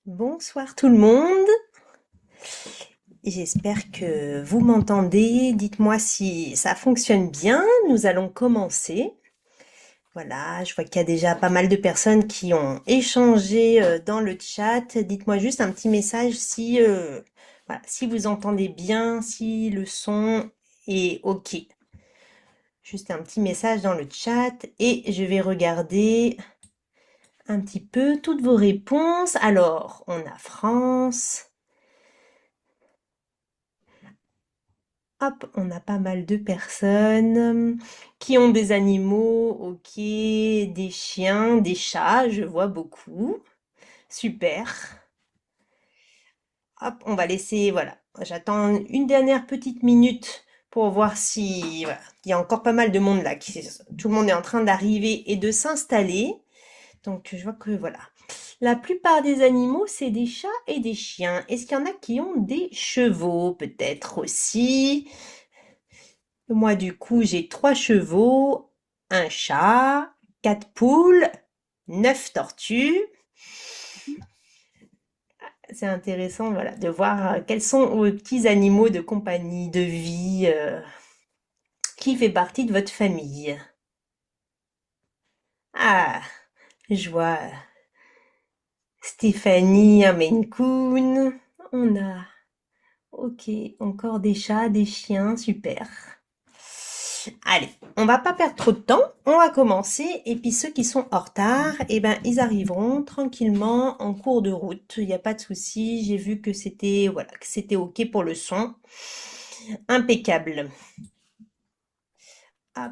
Bonsoir tout le monde. J'espère que vous m'entendez. Dites-moi si ça fonctionne bien. Nous allons commencer. Voilà, je vois qu'il y a déjà pas mal de personnes qui ont échangé dans le chat. Dites-moi juste un petit message si, voilà, si vous entendez bien, si le son est OK. Juste un petit message dans le chat et je vais regarder un petit peu toutes vos réponses. Alors, on a France. Hop, on a pas mal de personnes qui ont des animaux, ok, des chiens, des chats, je vois beaucoup. Super. Hop, on va laisser, voilà. J'attends une dernière petite minute pour voir si, voilà, il y a encore pas mal de monde là. Tout le monde est en train d'arriver et de s'installer. Donc, je vois que, voilà. La plupart des animaux, c'est des chats et des chiens. Est-ce qu'il y en a qui ont des chevaux, peut-être aussi? Moi, du coup, j'ai 3 chevaux, un chat, 4 poules, 9 tortues. C'est intéressant, voilà, de voir quels sont vos petits animaux de compagnie, de vie, qui fait partie de votre famille. Ah, je vois Stéphanie, un Maine Coon. On a, ok, encore des chats, des chiens, super. Allez, on va pas perdre trop de temps, on va commencer et puis ceux qui sont en retard, eh ben ils arriveront tranquillement en cours de route. Il n'y a pas de souci, j'ai vu que c'était voilà, que c'était OK pour le son. Impeccable. Hop.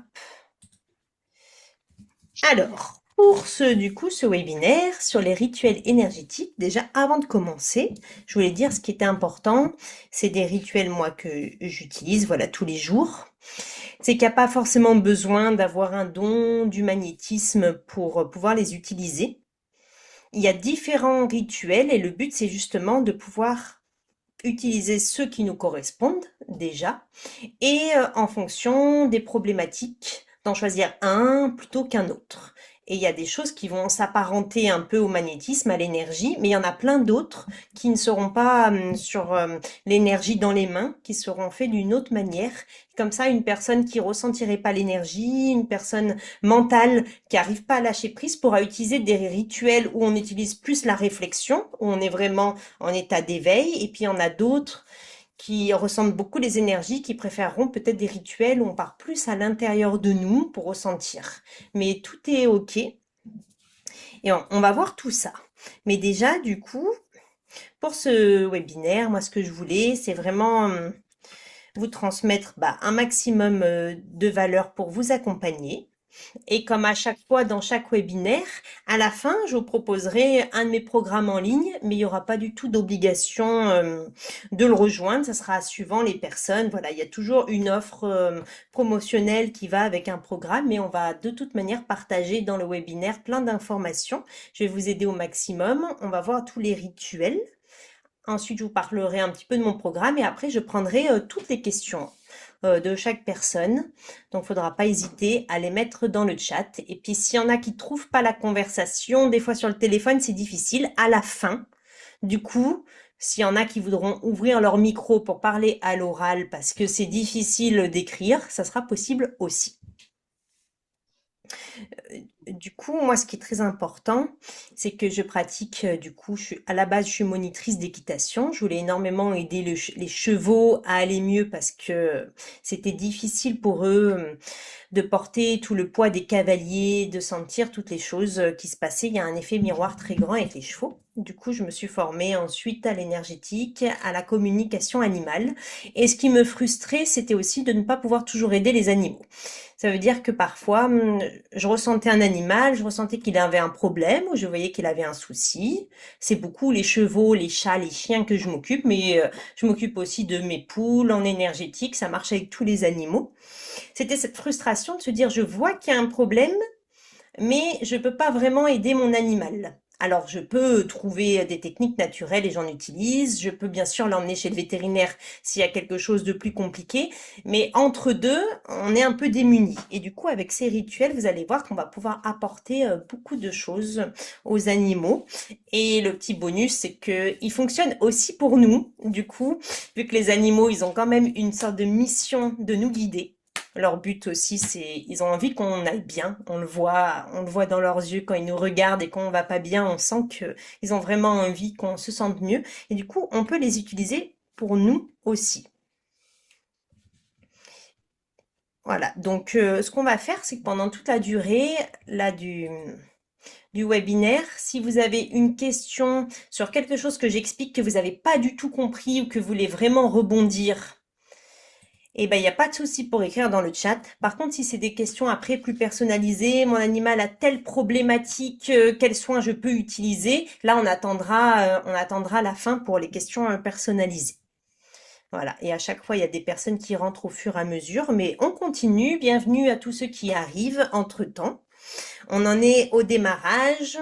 Alors, pour ce webinaire sur les rituels énergétiques, déjà avant de commencer, je voulais dire ce qui était important, c'est des rituels moi que j'utilise voilà tous les jours. C'est qu'il n'y a pas forcément besoin d'avoir un don du magnétisme pour pouvoir les utiliser. Il y a différents rituels et le but c'est justement de pouvoir utiliser ceux qui nous correspondent déjà et en fonction des problématiques d'en choisir un plutôt qu'un autre. Et il y a des choses qui vont s'apparenter un peu au magnétisme, à l'énergie, mais il y en a plein d'autres qui ne seront pas sur l'énergie dans les mains, qui seront faits d'une autre manière. Comme ça, une personne qui ressentirait pas l'énergie, une personne mentale qui arrive pas à lâcher prise pourra utiliser des rituels où on utilise plus la réflexion, où on est vraiment en état d'éveil, et puis il y en a d'autres qui ressentent beaucoup les énergies, qui préféreront peut-être des rituels où on part plus à l'intérieur de nous pour ressentir. Mais tout est OK et on va voir tout ça. Mais déjà, du coup, pour ce webinaire, moi, ce que je voulais, c'est vraiment vous transmettre un maximum de valeur pour vous accompagner. Et comme à chaque fois dans chaque webinaire, à la fin, je vous proposerai un de mes programmes en ligne, mais il n'y aura pas du tout d'obligation de le rejoindre. Ça sera suivant les personnes. Voilà, il y a toujours une offre promotionnelle qui va avec un programme, mais on va de toute manière partager dans le webinaire plein d'informations. Je vais vous aider au maximum. On va voir tous les rituels. Ensuite, je vous parlerai un petit peu de mon programme et après, je prendrai toutes les questions de chaque personne. Donc, il ne faudra pas hésiter à les mettre dans le chat. Et puis, s'il y en a qui ne trouvent pas la conversation, des fois sur le téléphone, c'est difficile. À la fin, du coup, s'il y en a qui voudront ouvrir leur micro pour parler à l'oral parce que c'est difficile d'écrire, ça sera possible aussi. Du coup, moi, ce qui est très important, c'est que je pratique, du coup, à la base, je suis monitrice d'équitation. Je voulais énormément aider les chevaux à aller mieux parce que c'était difficile pour eux de porter tout le poids des cavaliers, de sentir toutes les choses qui se passaient. Il y a un effet miroir très grand avec les chevaux. Du coup, je me suis formée ensuite à l'énergétique, à la communication animale. Et ce qui me frustrait, c'était aussi de ne pas pouvoir toujours aider les animaux. Ça veut dire que parfois, je ressentais un animal, je ressentais qu'il avait un problème, ou je voyais qu'il avait un souci. C'est beaucoup les chevaux, les chats, les chiens que je m'occupe, mais je m'occupe aussi de mes poules en énergétique, ça marche avec tous les animaux. C'était cette frustration de se dire, je vois qu'il y a un problème, mais je peux pas vraiment aider mon animal. Alors, je peux trouver des techniques naturelles et j'en utilise. Je peux bien sûr l'emmener chez le vétérinaire s'il y a quelque chose de plus compliqué. Mais entre deux, on est un peu démunis. Et du coup, avec ces rituels, vous allez voir qu'on va pouvoir apporter beaucoup de choses aux animaux. Et le petit bonus, c'est que il fonctionne aussi pour nous. Du coup, vu que les animaux, ils ont quand même une sorte de mission de nous guider. Leur but aussi, c'est, ils ont envie qu'on aille bien. On le voit dans leurs yeux quand ils nous regardent et quand on va pas bien, on sent que ils ont vraiment envie qu'on se sente mieux. Et du coup, on peut les utiliser pour nous aussi. Voilà. Donc, ce qu'on va faire, c'est que pendant toute la durée, là, du webinaire, si vous avez une question sur quelque chose que j'explique que vous n'avez pas du tout compris ou que vous voulez vraiment rebondir, eh ben, il n'y a pas de souci pour écrire dans le chat. Par contre, si c'est des questions après plus personnalisées, mon animal a telle problématique, quels soins je peux utiliser, là, on attendra la fin pour les questions personnalisées. Voilà. Et à chaque fois, il y a des personnes qui rentrent au fur et à mesure, mais on continue. Bienvenue à tous ceux qui arrivent entre-temps. On en est au démarrage.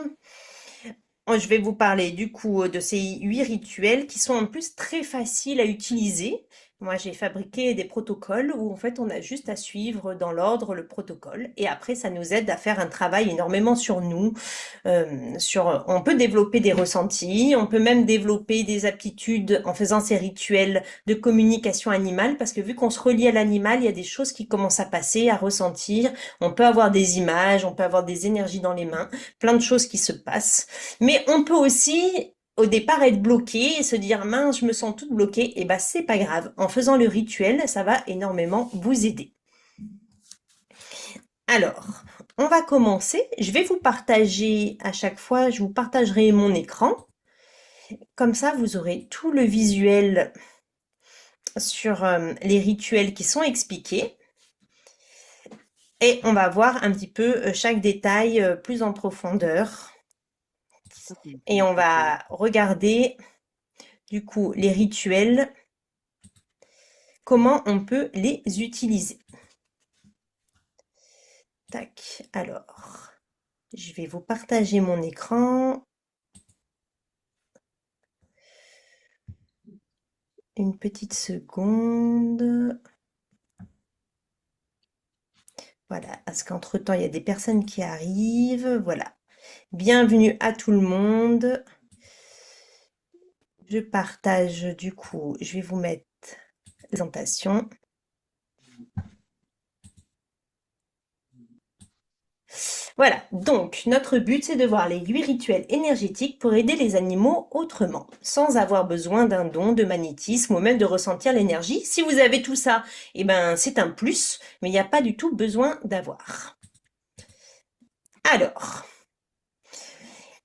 Je vais vous parler du coup de ces 8 rituels qui sont en plus très faciles à utiliser. Moi, j'ai fabriqué des protocoles où en fait on a juste à suivre dans l'ordre le protocole et après ça nous aide à faire un travail énormément sur nous. On peut développer des ressentis, on peut même développer des aptitudes en faisant ces rituels de communication animale parce que vu qu'on se relie à l'animal, il y a des choses qui commencent à passer, à ressentir. On peut avoir des images, on peut avoir des énergies dans les mains, plein de choses qui se passent. Mais on peut aussi, au départ, être bloqué et se dire, mince, je me sens toute bloquée. Et ben, c'est pas grave. En faisant le rituel, ça va énormément vous aider. Alors, on va commencer. Je vais vous partager à chaque fois, je vous partagerai mon écran. Comme ça, vous aurez tout le visuel sur les rituels qui sont expliqués. Et on va voir un petit peu chaque détail plus en profondeur. Et on va regarder du coup les rituels, comment on peut les utiliser. Tac, alors, je vais vous partager mon écran. Une petite seconde. Voilà, parce qu'entre-temps, il y a des personnes qui arrivent. Voilà. Bienvenue à tout le monde. Je partage du coup, je vais vous mettre la présentation. Voilà, donc notre but c'est de voir les 8 rituels énergétiques pour aider les animaux autrement, sans avoir besoin d'un don de magnétisme ou même de ressentir l'énergie. Si vous avez tout ça, eh ben c'est un plus, mais il n'y a pas du tout besoin d'avoir. Alors,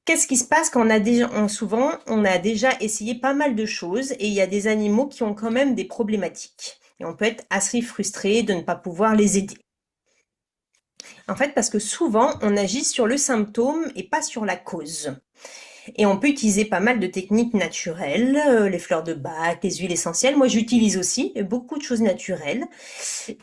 qu'est-ce qui se passe quand souvent on a déjà essayé pas mal de choses et il y a des animaux qui ont quand même des problématiques. Et on peut être assez frustré de ne pas pouvoir les aider. En fait, parce que souvent, on agit sur le symptôme et pas sur la cause. Et on peut utiliser pas mal de techniques naturelles, les fleurs de Bach, les huiles essentielles. Moi, j'utilise aussi beaucoup de choses naturelles.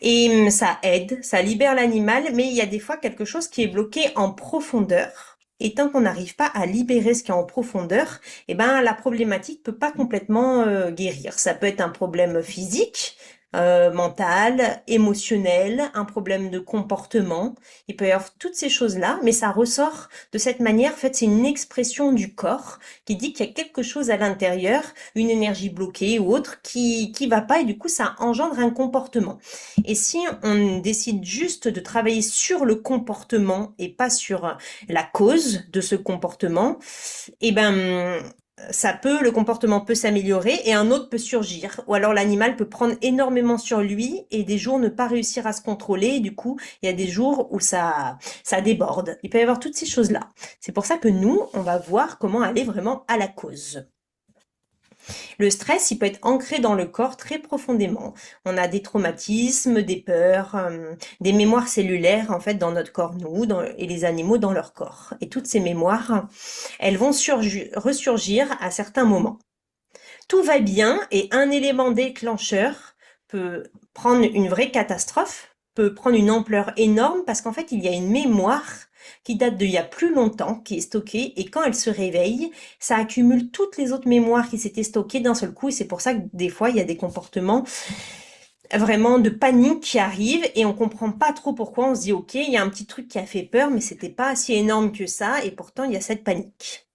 Et ça aide, ça libère l'animal, mais il y a des fois quelque chose qui est bloqué en profondeur. Et tant qu'on n'arrive pas à libérer ce qui est en profondeur, eh ben, la problématique peut pas complètement guérir. Ça peut être un problème physique, mental, émotionnel, un problème de comportement. Il peut y avoir toutes ces choses-là, mais ça ressort de cette manière. En fait, c'est une expression du corps qui dit qu'il y a quelque chose à l'intérieur, une énergie bloquée ou autre qui va pas et du coup, ça engendre un comportement. Et si on décide juste de travailler sur le comportement et pas sur la cause de ce comportement, eh ben, le comportement peut s'améliorer et un autre peut surgir. Ou alors l'animal peut prendre énormément sur lui et des jours ne pas réussir à se contrôler. Et du coup, il y a des jours où ça déborde. Il peut y avoir toutes ces choses-là. C'est pour ça que nous, on va voir comment aller vraiment à la cause. Le stress, il peut être ancré dans le corps très profondément. On a des traumatismes, des peurs, des mémoires cellulaires en fait dans notre corps, et les animaux dans leur corps. Et toutes ces mémoires, elles vont ressurgir à certains moments. Tout va bien et un élément déclencheur peut prendre une vraie catastrophe peut prendre une ampleur énorme parce qu'en fait, il y a une mémoire qui date d'il y a plus longtemps, qui est stockée, et quand elle se réveille, ça accumule toutes les autres mémoires qui s'étaient stockées d'un seul coup, et c'est pour ça que des fois, il y a des comportements vraiment de panique qui arrivent, et on comprend pas trop pourquoi. On se dit, ok, il y a un petit truc qui a fait peur, mais c'était pas si énorme que ça, et pourtant, il y a cette panique.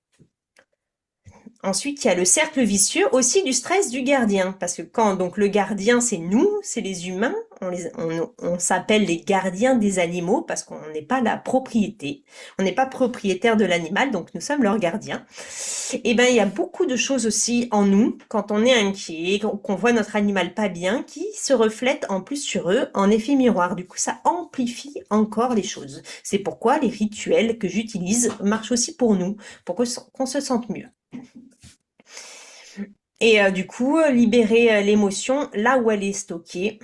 Ensuite, il y a le cercle vicieux aussi du stress du gardien, parce que quand donc le gardien, c'est nous, c'est les humains, on s'appelle les gardiens des animaux parce qu'on n'est pas la propriété, on n'est pas propriétaire de l'animal, donc nous sommes leurs gardiens. Et ben, il y a beaucoup de choses aussi en nous, quand on est inquiet, qu'on voit notre animal pas bien, qui se reflètent en plus sur eux en effet miroir. Du coup, ça amplifie encore les choses. C'est pourquoi les rituels que j'utilise marchent aussi pour nous, pour qu'on se sente mieux. Et du coup, libérer l'émotion là où elle est stockée,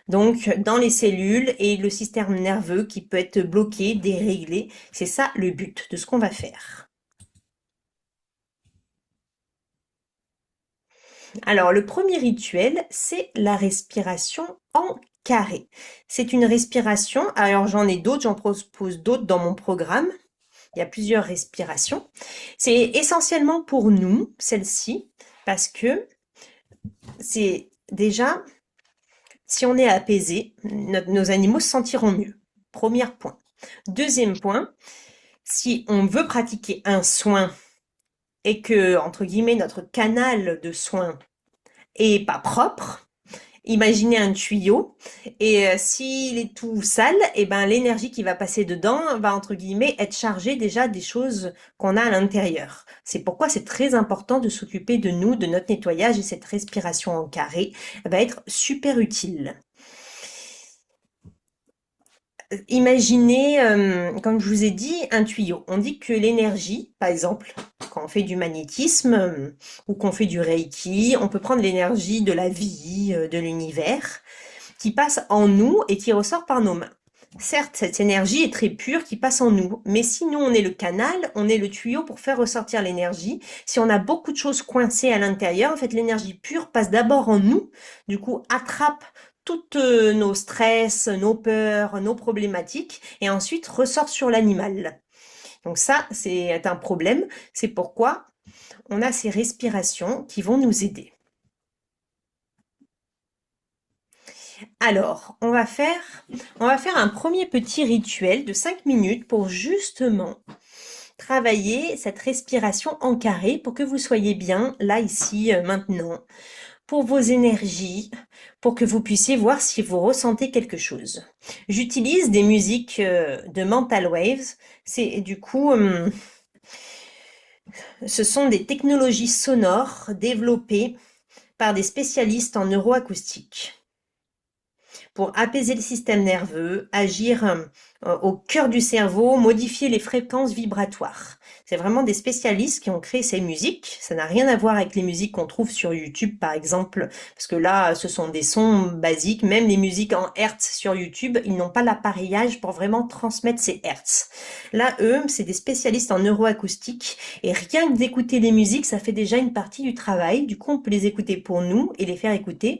donc dans les cellules et le système nerveux qui peut être bloqué, déréglé. C'est ça le but de ce qu'on va faire. Alors, le premier rituel, c'est la respiration en carré. C'est une respiration, alors j'en ai d'autres, j'en propose d'autres dans mon programme. Il y a plusieurs respirations. C'est essentiellement pour nous, celle-ci, parce que c'est déjà, si on est apaisé, nos animaux se sentiront mieux. Premier point. Deuxième point, si on veut pratiquer un soin et que, entre guillemets, notre canal de soin est pas propre, imaginez un tuyau et s'il est tout sale, et ben l'énergie qui va passer dedans va entre guillemets être chargée déjà des choses qu'on a à l'intérieur. C'est pourquoi c'est très important de s'occuper de nous, de notre nettoyage, et cette respiration en carré va être super utile. Imaginez, comme je vous ai dit, un tuyau. On dit que l'énergie, par exemple, quand on fait du magnétisme ou qu'on fait du reiki, on peut prendre l'énergie de la vie, de l'univers, qui passe en nous et qui ressort par nos mains. Certes, cette énergie est très pure qui passe en nous, mais si nous on est le canal, on est le tuyau pour faire ressortir l'énergie. Si on a beaucoup de choses coincées à l'intérieur, en fait l'énergie pure passe d'abord en nous, du coup attrape toutes nos stress, nos peurs, nos problématiques, et ensuite ressort sur l'animal. Donc ça, c'est un problème. C'est pourquoi on a ces respirations qui vont nous aider. Alors, on va faire un premier petit rituel de 5 minutes pour justement travailler cette respiration en carré pour que vous soyez bien là, ici, maintenant, pour vos énergies, pour que vous puissiez voir si vous ressentez quelque chose. J'utilise des musiques de Mental Waves. C'est du coup, ce sont des technologies sonores développées par des spécialistes en neuroacoustique pour apaiser le système nerveux, agir au cœur du cerveau, modifier les fréquences vibratoires. C'est vraiment des spécialistes qui ont créé ces musiques. Ça n'a rien à voir avec les musiques qu'on trouve sur YouTube, par exemple, parce que là, ce sont des sons basiques. Même les musiques en Hertz sur YouTube, ils n'ont pas l'appareillage pour vraiment transmettre ces Hertz. Là, eux, c'est des spécialistes en neuroacoustique, et rien que d'écouter les musiques, ça fait déjà une partie du travail. Du coup, on peut les écouter pour nous et les faire écouter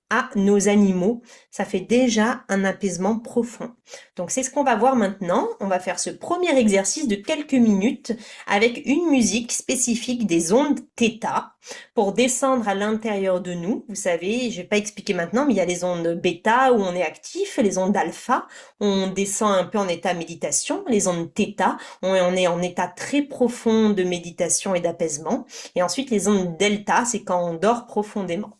à nos animaux. Ça fait déjà un apaisement profond. Donc c'est ce qu'on va voir maintenant. On va faire ce premier exercice de quelques minutes avec une musique spécifique des ondes θ pour descendre à l'intérieur de nous. Vous savez, je vais pas expliquer maintenant, mais il y a les ondes bêta où on est actif, les ondes alpha, on descend un peu en état méditation, les ondes θ, on est en état très profond de méditation et d'apaisement. Et ensuite les ondes delta, c'est quand on dort profondément.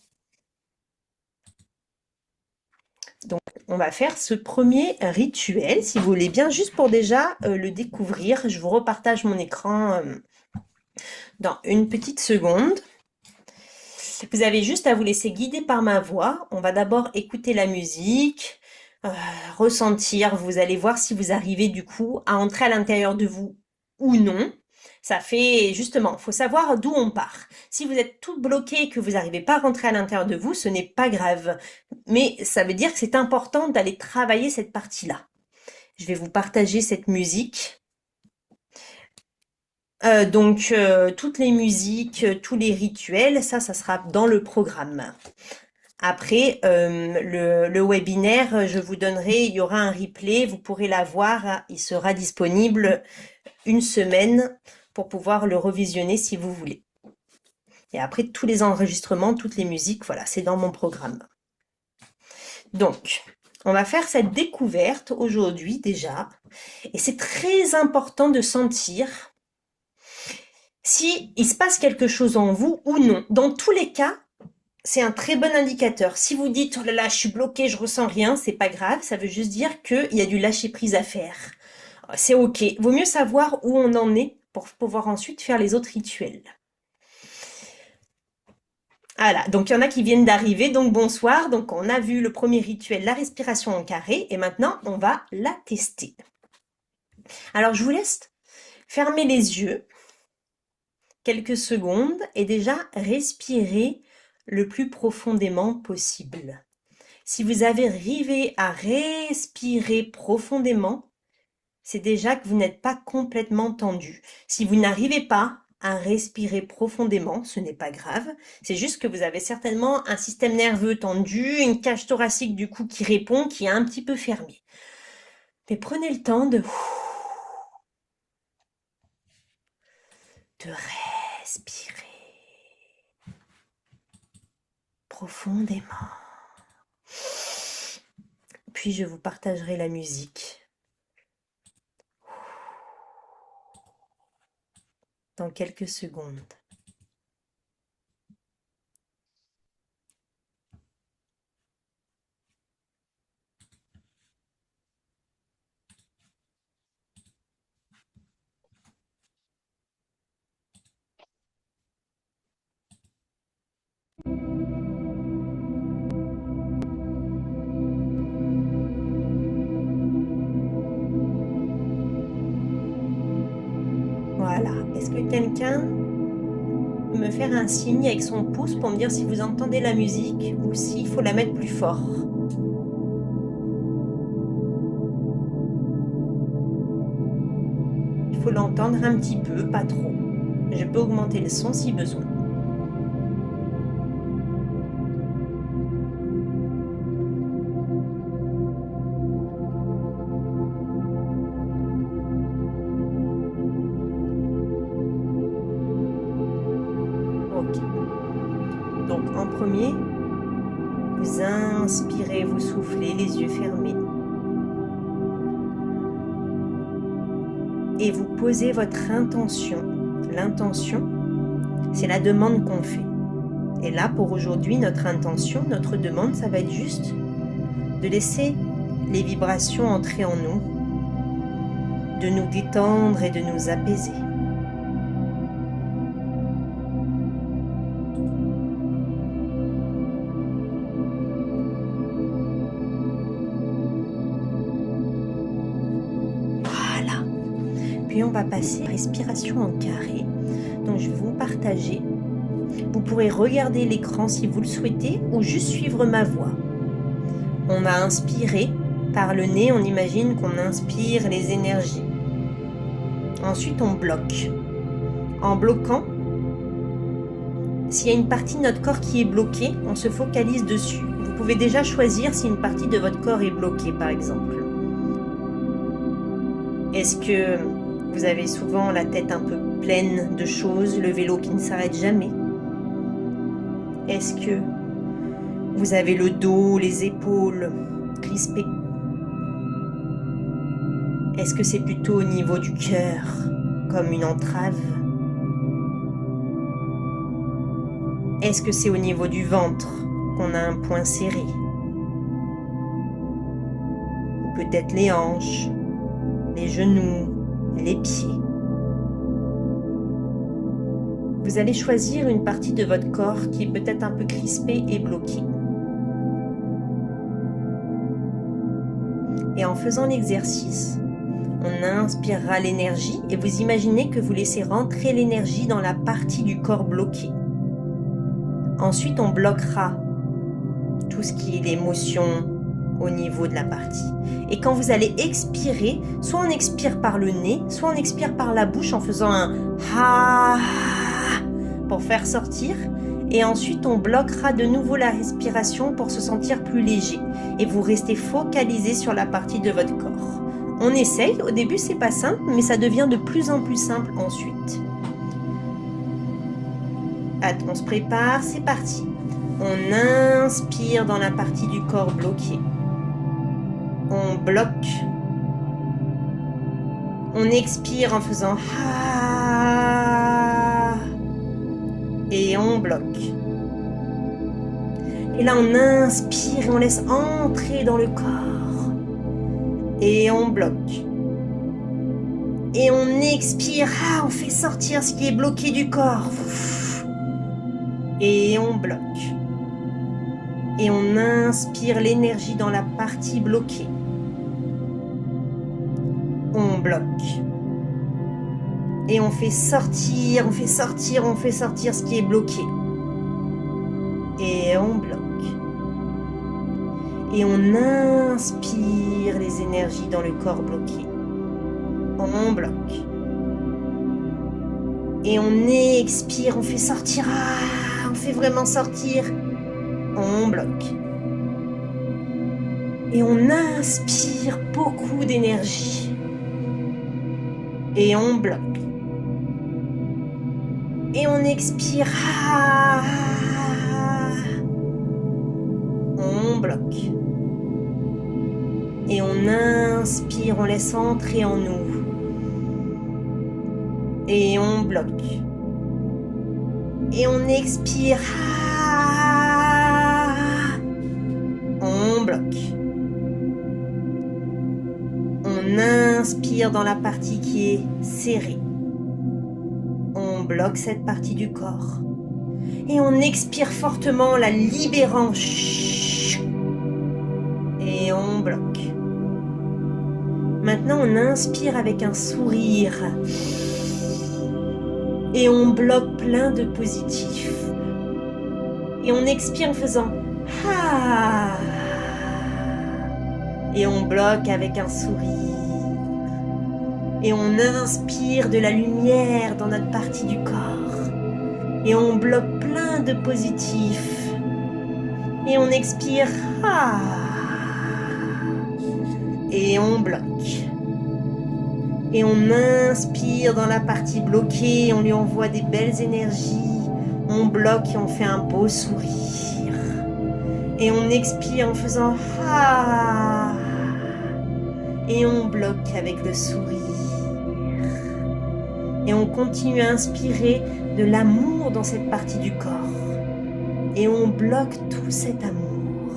Donc, on va faire ce premier rituel, si vous voulez bien, juste pour déjà le découvrir. Je vous repartage mon écran dans une petite seconde. Vous avez juste à vous laisser guider par ma voix. On va d'abord écouter la musique, ressentir. Vous allez voir si vous arrivez du coup à entrer à l'intérieur de vous ou non. Ça fait justement, faut savoir d'où on part. Si vous êtes tout bloqué et que vous n'arrivez pas à rentrer à l'intérieur de vous, ce n'est pas grave. Mais ça veut dire que c'est important d'aller travailler cette partie-là. Je vais vous partager cette musique. Donc, toutes les musiques, tous les rituels, ça sera dans le programme. Après, le webinaire, je vous donnerai, il y aura un replay, vous pourrez l'avoir, il sera disponible une semaine pour pouvoir le revisionner si vous voulez. Et après, tous les enregistrements, toutes les musiques, voilà, c'est dans mon programme. Donc, on va faire cette découverte aujourd'hui déjà. Et c'est très important de sentir si il se passe quelque chose en vous ou non. Dans tous les cas, c'est un très bon indicateur. Si vous dites, oh là là, je suis bloqué, je ressens rien, c'est pas grave. Ça veut juste dire qu'il y a du lâcher prise à faire. C'est ok. Vaut mieux savoir où on en est pour pouvoir ensuite faire les autres rituels. Voilà, donc il y en a qui viennent d'arriver, donc bonsoir. Donc on a vu le premier rituel, la respiration en carré, et maintenant on va la tester. Alors je vous laisse fermer les yeux quelques secondes et déjà respirer le plus profondément possible. Si vous avez arrivé à respirer profondément, c'est déjà que vous n'êtes pas complètement tendu. Si vous n'arrivez pas à respirer profondément, ce n'est pas grave. C'est juste que vous avez certainement un système nerveux tendu, une cage thoracique du coup qui répond, qui est un petit peu fermée. Mais prenez le temps de respirer profondément. Puis je vous partagerai la musique dans quelques secondes. Voilà. Est-ce que quelqu'un peut me faire un signe avec son pouce pour me dire si vous entendez la musique ou s'il faut la mettre plus fort? Il faut l'entendre un petit peu, pas trop. Je peux augmenter le son si besoin. Ok. Donc en premier, vous inspirez, vous soufflez, les yeux fermés. Et vous posez votre intention. L'intention, c'est la demande qu'on fait. Et là, pour aujourd'hui, notre intention, notre demande, ça va être juste de laisser les vibrations entrer en nous, de nous détendre et de nous apaiser. Voilà. Puis on va passer à la respiration en carré. Donc je vais vous partager. Vous pourrez regarder l'écran si vous le souhaitez ou juste suivre ma voix. On va inspirer par le nez, on imagine qu'on inspire les énergies. Ensuite, on bloque. En bloquant, s'il y a une partie de notre corps qui est bloquée, on se focalise dessus. Vous pouvez déjà choisir si une partie de votre corps est bloquée, par exemple. Est-ce que vous avez souvent la tête un peu pleine de choses, le vélo qui ne s'arrête jamais? Est-ce que vous avez le dos, les épaules crispées? Est-ce que c'est plutôt au niveau du cœur, comme une entrave? Est-ce que c'est au niveau du ventre qu'on a un point serré? Ou peut-être les hanches, les genoux, les pieds? Vous allez choisir une partie de votre corps qui est peut-être un peu crispée et bloquée. Et en faisant l'exercice, on inspirera l'énergie et vous imaginez que vous laissez rentrer l'énergie dans la partie du corps bloquée. Ensuite, on bloquera tout ce qui est l'émotion au niveau de la partie. Et quand vous allez expirer, soit on expire par le nez, soit on expire par la bouche en faisant un ha pour faire sortir. Et ensuite, on bloquera de nouveau la respiration pour se sentir plus léger. Et vous restez focalisé sur la partie de votre corps. On essaye, au début c'est pas simple, mais ça devient de plus en plus simple ensuite. Attends, on se prépare, c'est parti. On inspire dans la partie du corps bloquée. On bloque. On expire en faisant ah et on bloque. Et là on inspire et on laisse entrer dans le corps. Et on bloque. Et on expire, on fait sortir ce qui est bloqué du corps. Et on bloque. Et on inspire l'énergie dans la partie bloquée. On bloque. Et on fait sortir ce qui est bloqué. Et on bloque. Et on inspire les énergies dans le corps bloqué. On bloque. Et on expire, on fait sortir, on fait vraiment sortir. On bloque. Et on inspire beaucoup d'énergie. Et on bloque. Et on expire. On bloque. Et on inspire, on laisse entrer en nous. Et on bloque. Et on expire. On bloque. On inspire dans la partie qui est serrée. On bloque cette partie du corps. Et on expire fortement, la libérant. Et on bloque. Maintenant, on inspire avec un sourire. Et on bloque plein de positif. Et on expire en faisant ah. Et on bloque avec un sourire. Et on inspire de la lumière dans notre partie du corps. Et on bloque plein de positif. Et on expire ah. Et on bloque. Et on inspire dans la partie bloquée, on lui envoie des belles énergies. On bloque et on fait un beau sourire. Et on expire en faisant ah. Et on bloque avec le sourire. Et on continue à inspirer de l'amour dans cette partie du corps. Et on bloque tout cet amour.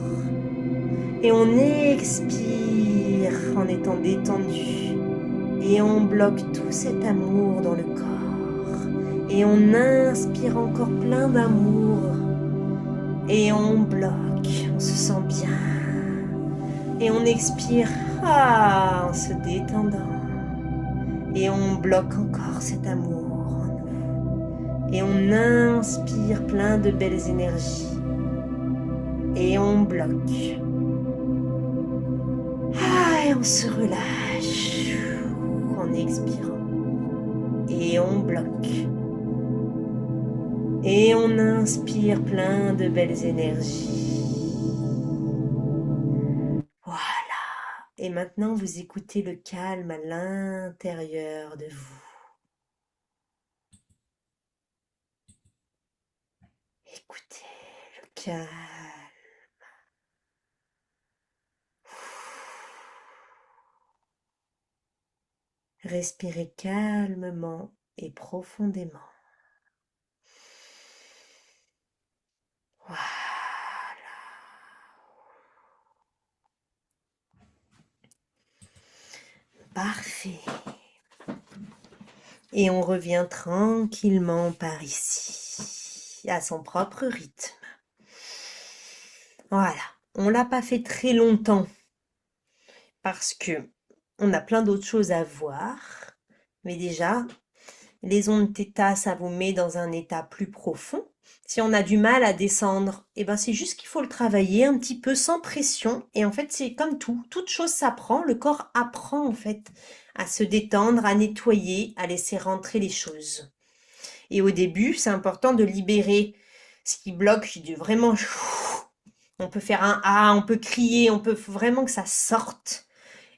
Et on expire en étant détendu. Et on bloque tout cet amour dans le corps. Et on inspire encore plein d'amour. Et on bloque. On se sent bien. Et on expire en se détendant. Et on bloque encore cet amour en nous. Et on inspire plein de belles énergies. Et on bloque. Et on se relâche en expirant. Et on bloque. Et on inspire plein de belles énergies. Voilà. Et maintenant, vous écoutez le calme à l'intérieur de vous. Écoutez le calme. Respirez calmement et profondément. Voilà. Parfait. Et on revient tranquillement par ici, à son propre rythme. Voilà. On l'a pas fait très longtemps parce que on a plein d'autres choses à voir. Mais déjà, les ondes θ, ça vous met dans un état plus profond. Si on a du mal à descendre, c'est juste qu'il faut le travailler un petit peu sans pression. Et en fait, c'est comme tout. Toute chose s'apprend. Le corps apprend en fait à se détendre, à nettoyer, à laisser rentrer les choses. Et au début, c'est important de libérer Ce qui bloque, vraiment, on peut faire un ah, on peut crier, on peut vraiment que ça sorte.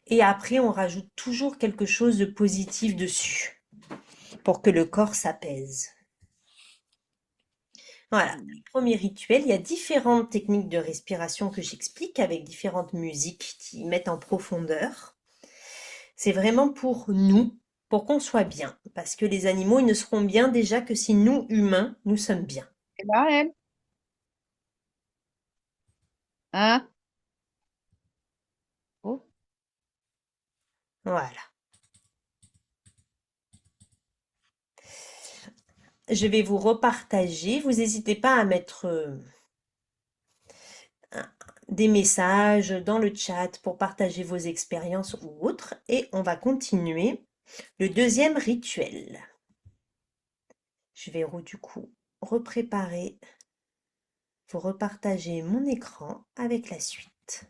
Et après, on rajoute toujours quelque chose de positif dessus pour que le corps s'apaise. Voilà, le premier rituel, il y a différentes techniques de respiration que j'explique avec différentes musiques qui mettent en profondeur. C'est vraiment pour nous, pour qu'on soit bien, parce que les animaux, ils ne seront bien déjà que si nous, humains, nous sommes bien. Et là, elle? Hein? Oh. Voilà. Je vais vous repartager. Vous n'hésitez pas à mettre des messages dans le chat pour partager vos expériences ou autres. Et on va continuer le deuxième rituel. Je vais du coup repréparer, vous repartager mon écran avec la suite.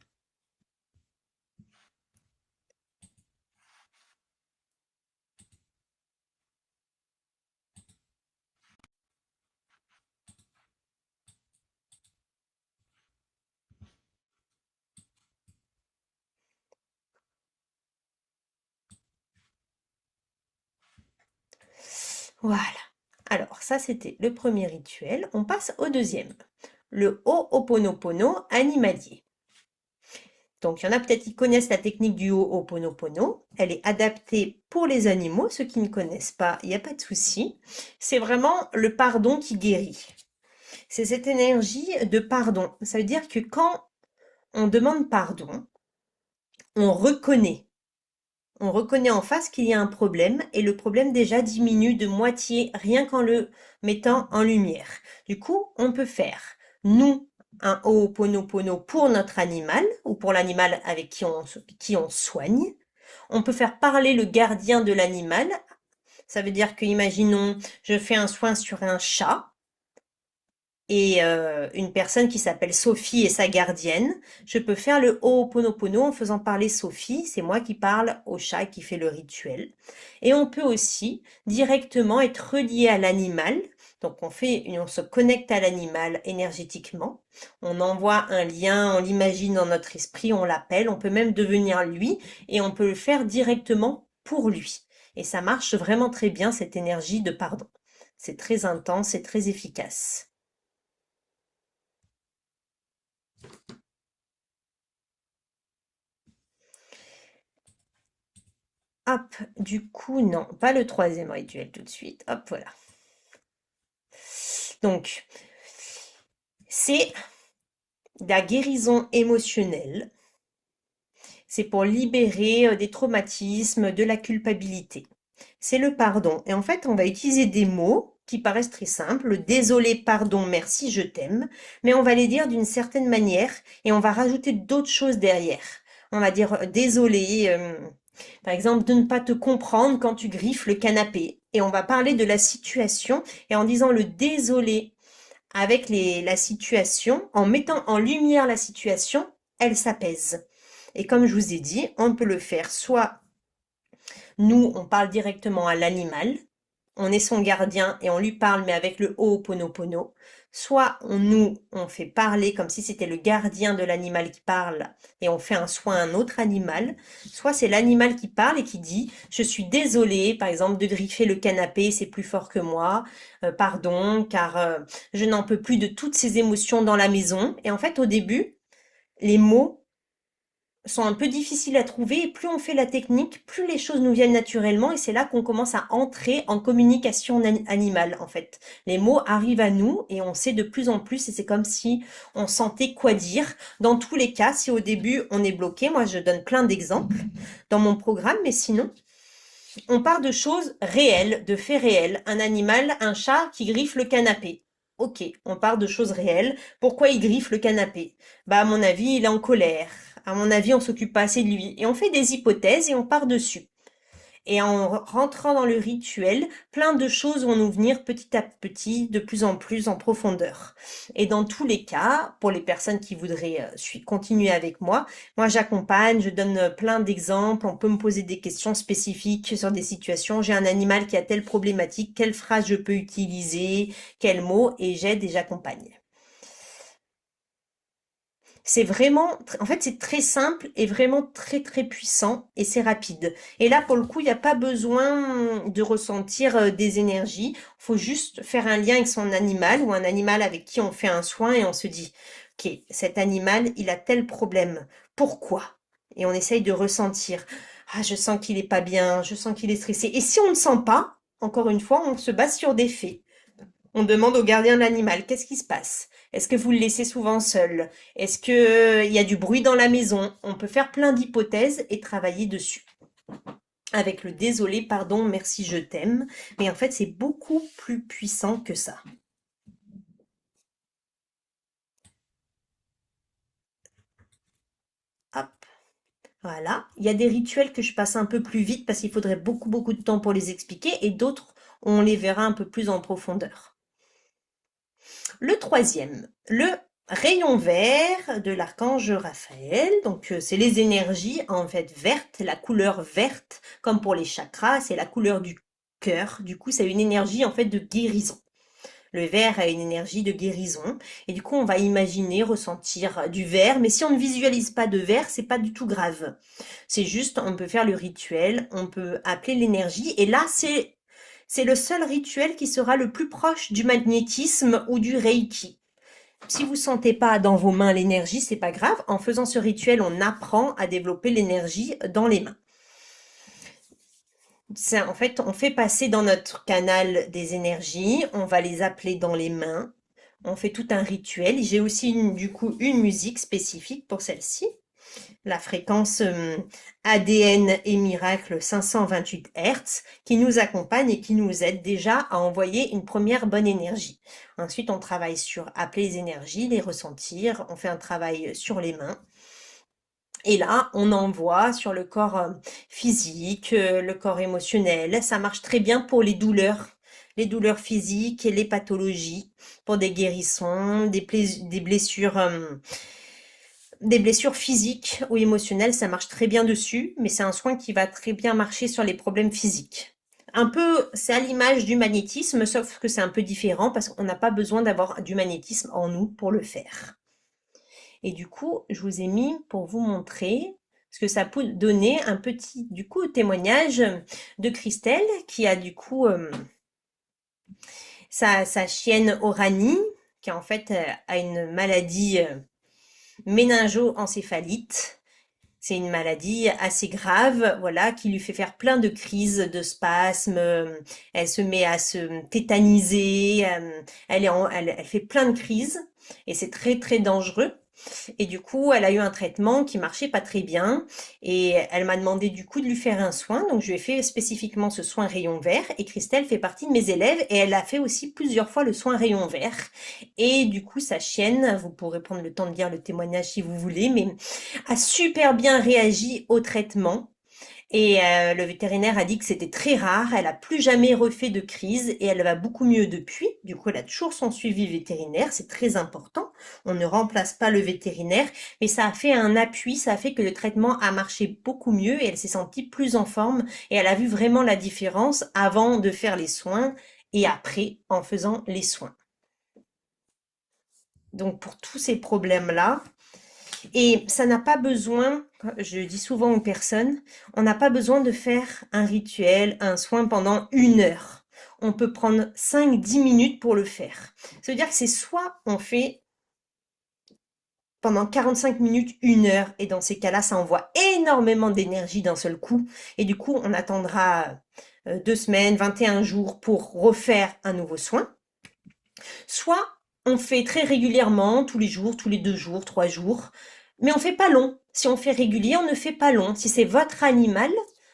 Voilà. Alors, ça, c'était le premier rituel. On passe au deuxième. Le Ho'oponopono animalier. Donc, il y en a peut-être qui connaissent la technique du Ho'oponopono. Elle est adaptée pour les animaux. Ceux qui ne connaissent pas, il n'y a pas de souci. C'est vraiment le pardon qui guérit. C'est cette énergie de pardon. Ça veut dire que quand on demande pardon, on reconnaît. On reconnaît en face qu'il y a un problème et le problème déjà diminue de moitié rien qu'en le mettant en lumière. Du coup, on peut faire, nous, un Ho'oponopono pour notre animal ou pour l'animal avec qui on soigne. On peut faire parler le gardien de l'animal. Ça veut dire que, imaginons, je fais un soin sur un chat et une personne qui s'appelle Sophie et sa gardienne, je peux faire le Ho'oponopono en faisant parler Sophie, c'est moi qui parle au chat qui fait le rituel. Et on peut aussi directement être relié à l'animal. Donc on se connecte à l'animal énergétiquement, on envoie un lien, on l'imagine dans notre esprit, on l'appelle, on peut même devenir lui et on peut le faire directement pour lui. Et ça marche vraiment très bien cette énergie de pardon. C'est très intense et très efficace. Hop, du coup, non, pas le troisième rituel tout de suite. Hop, voilà. Donc, c'est la guérison émotionnelle. C'est pour libérer des traumatismes, de la culpabilité. C'est le pardon. Et en fait, on va utiliser des mots qui paraissent très simples. Désolé, pardon, merci, je t'aime. Mais on va les dire d'une certaine manière et on va rajouter d'autres choses derrière. On va dire désolé, par exemple, de ne pas te comprendre quand tu griffes le canapé. Et on va parler de la situation et en disant le désolé avec la situation, en mettant en lumière la situation, elle s'apaise. Et comme je vous ai dit, on peut le faire soit nous, on parle directement à l'animal, on est son gardien et on lui parle, mais avec le Ho'oponopono. Soit on fait parler comme si c'était le gardien de l'animal qui parle et on fait un soin à un autre animal. Soit c'est l'animal qui parle et qui dit, je suis désolé, par exemple, de griffer le canapé, c'est plus fort que moi, pardon, car je n'en peux plus de toutes ces émotions dans la maison. Et en fait, au début, les mots sont un peu difficiles à trouver et plus on fait la technique, plus les choses nous viennent naturellement et c'est là qu'on commence à entrer en communication animale en fait. Les mots arrivent à nous et on sait de plus en plus et c'est comme si on sentait quoi dire. Dans tous les cas, si au début on est bloqué, moi je donne plein d'exemples dans mon programme, mais sinon on part de choses réelles, de faits réels. Un animal, un chat qui griffe le canapé. Ok, on part de choses réelles. Pourquoi il griffe le canapé? Bah, à mon avis, il est en colère. À mon avis, on s'occupe pas assez de lui. Et on fait des hypothèses et on part dessus. Et en rentrant dans le rituel, plein de choses vont nous venir petit à petit, de plus en plus en profondeur. Et dans tous les cas, pour les personnes qui voudraient continuer avec moi j'accompagne, je donne plein d'exemples, on peut me poser des questions spécifiques sur des situations. J'ai un animal qui a telle problématique, quelle phrase je peux utiliser, quel mot, et j'aide et j'accompagne. C'est vraiment, en fait, c'est très simple et vraiment très très puissant et c'est rapide. Et là, pour le coup, il n'y a pas besoin de ressentir des énergies. Il faut juste faire un lien avec son animal ou un animal avec qui on fait un soin et on se dit, OK, cet animal, il a tel problème. Pourquoi? Et on essaye de ressentir. Ah, je sens qu'il est pas bien, je sens qu'il est stressé. Et si on ne sent pas, encore une fois, on se base sur des faits. On demande au gardien de l'animal, qu'est-ce qui se passe? Est-ce que vous le laissez souvent seul? Est-ce que, il y a du bruit dans la maison? On peut faire plein d'hypothèses et travailler dessus. Avec le désolé, pardon, merci, je t'aime. Mais en fait, c'est beaucoup plus puissant que ça. Hop, voilà. Il y a des rituels que je passe un peu plus vite parce qu'il faudrait beaucoup, beaucoup de temps pour les expliquer et d'autres, on les verra un peu plus en profondeur. Le troisième, le rayon vert de l'archange Raphaël. Donc, c'est les énergies en fait vertes, la couleur verte, comme pour les chakras, c'est la couleur du cœur. Du coup, c'est une énergie en fait de guérison. Le vert a une énergie de guérison et du coup, on va imaginer ressentir du vert. Mais si on ne visualise pas de vert, c'est pas du tout grave. C'est juste, on peut faire le rituel, on peut appeler l'énergie et là, c'est le seul rituel qui sera le plus proche du magnétisme ou du Reiki. Si vous sentez pas dans vos mains l'énergie, c'est pas grave. En faisant ce rituel, on apprend à développer l'énergie dans les mains. En fait, on fait passer dans notre canal des énergies, on va les appeler dans les mains. On fait tout un rituel. J'ai aussi du coup une musique spécifique pour celle-ci. La fréquence ADN et miracle 528 Hz qui nous accompagne et qui nous aide déjà à envoyer une première bonne énergie. Ensuite, on travaille sur appeler les énergies, les ressentir. On fait un travail sur les mains. Et là, on envoie sur le corps physique, le corps émotionnel. Ça marche très bien pour les douleurs physiques et les pathologies, pour des guérissons, des blessures physiques ou émotionnelles. Ça marche très bien dessus, mais c'est un soin qui va très bien marcher sur les problèmes physiques. Un peu, c'est à l'image du magnétisme, sauf que c'est un peu différent parce qu'on n'a pas besoin d'avoir du magnétisme en nous pour le faire. Et du coup, je vous ai mis pour vous montrer ce que ça peut donner un petit du coup témoignage de Christelle qui a du coup sa chienne Oranie qui en fait a une maladie méningo-encéphalite. C'est une maladie assez grave, voilà, qui lui fait faire plein de crises, de spasmes. Elle se met à se tétaniser. Elle fait plein de crises et c'est très très dangereux. Et du coup, elle a eu un traitement qui marchait pas très bien et elle m'a demandé du coup de lui faire un soin. Donc, je lui ai fait spécifiquement ce soin rayon vert et Christelle fait partie de mes élèves et elle a fait aussi plusieurs fois le soin rayon vert. Et du coup, sa chienne, vous pourrez prendre le temps de lire le témoignage si vous voulez, mais a super bien réagi au traitement. Et le vétérinaire a dit que c'était très rare, elle a plus jamais refait de crise et elle va beaucoup mieux depuis. Du coup, elle a toujours son suivi vétérinaire, c'est très important. On ne remplace pas le vétérinaire, mais ça a fait un appui, ça a fait que le traitement a marché beaucoup mieux et elle s'est sentie plus en forme et elle a vu vraiment la différence avant de faire les soins et après en faisant les soins. Donc pour tous ces problèmes-là, et ça n'a pas besoin, je dis souvent aux personnes, on n'a pas besoin de faire un rituel, un soin pendant 1 heure. On peut prendre 5-10 minutes pour le faire. Ça veut dire que c'est soit on fait pendant 45 minutes, 1 heure, et dans ces cas-là, ça envoie énormément d'énergie d'un seul coup, et du coup, on attendra 2 semaines, 21 jours pour refaire un nouveau soin. Soit on fait très régulièrement, tous les jours, tous les 2 jours, 3 jours, mais on fait pas long. Si on fait régulier, on ne fait pas long. Si c'est votre animal,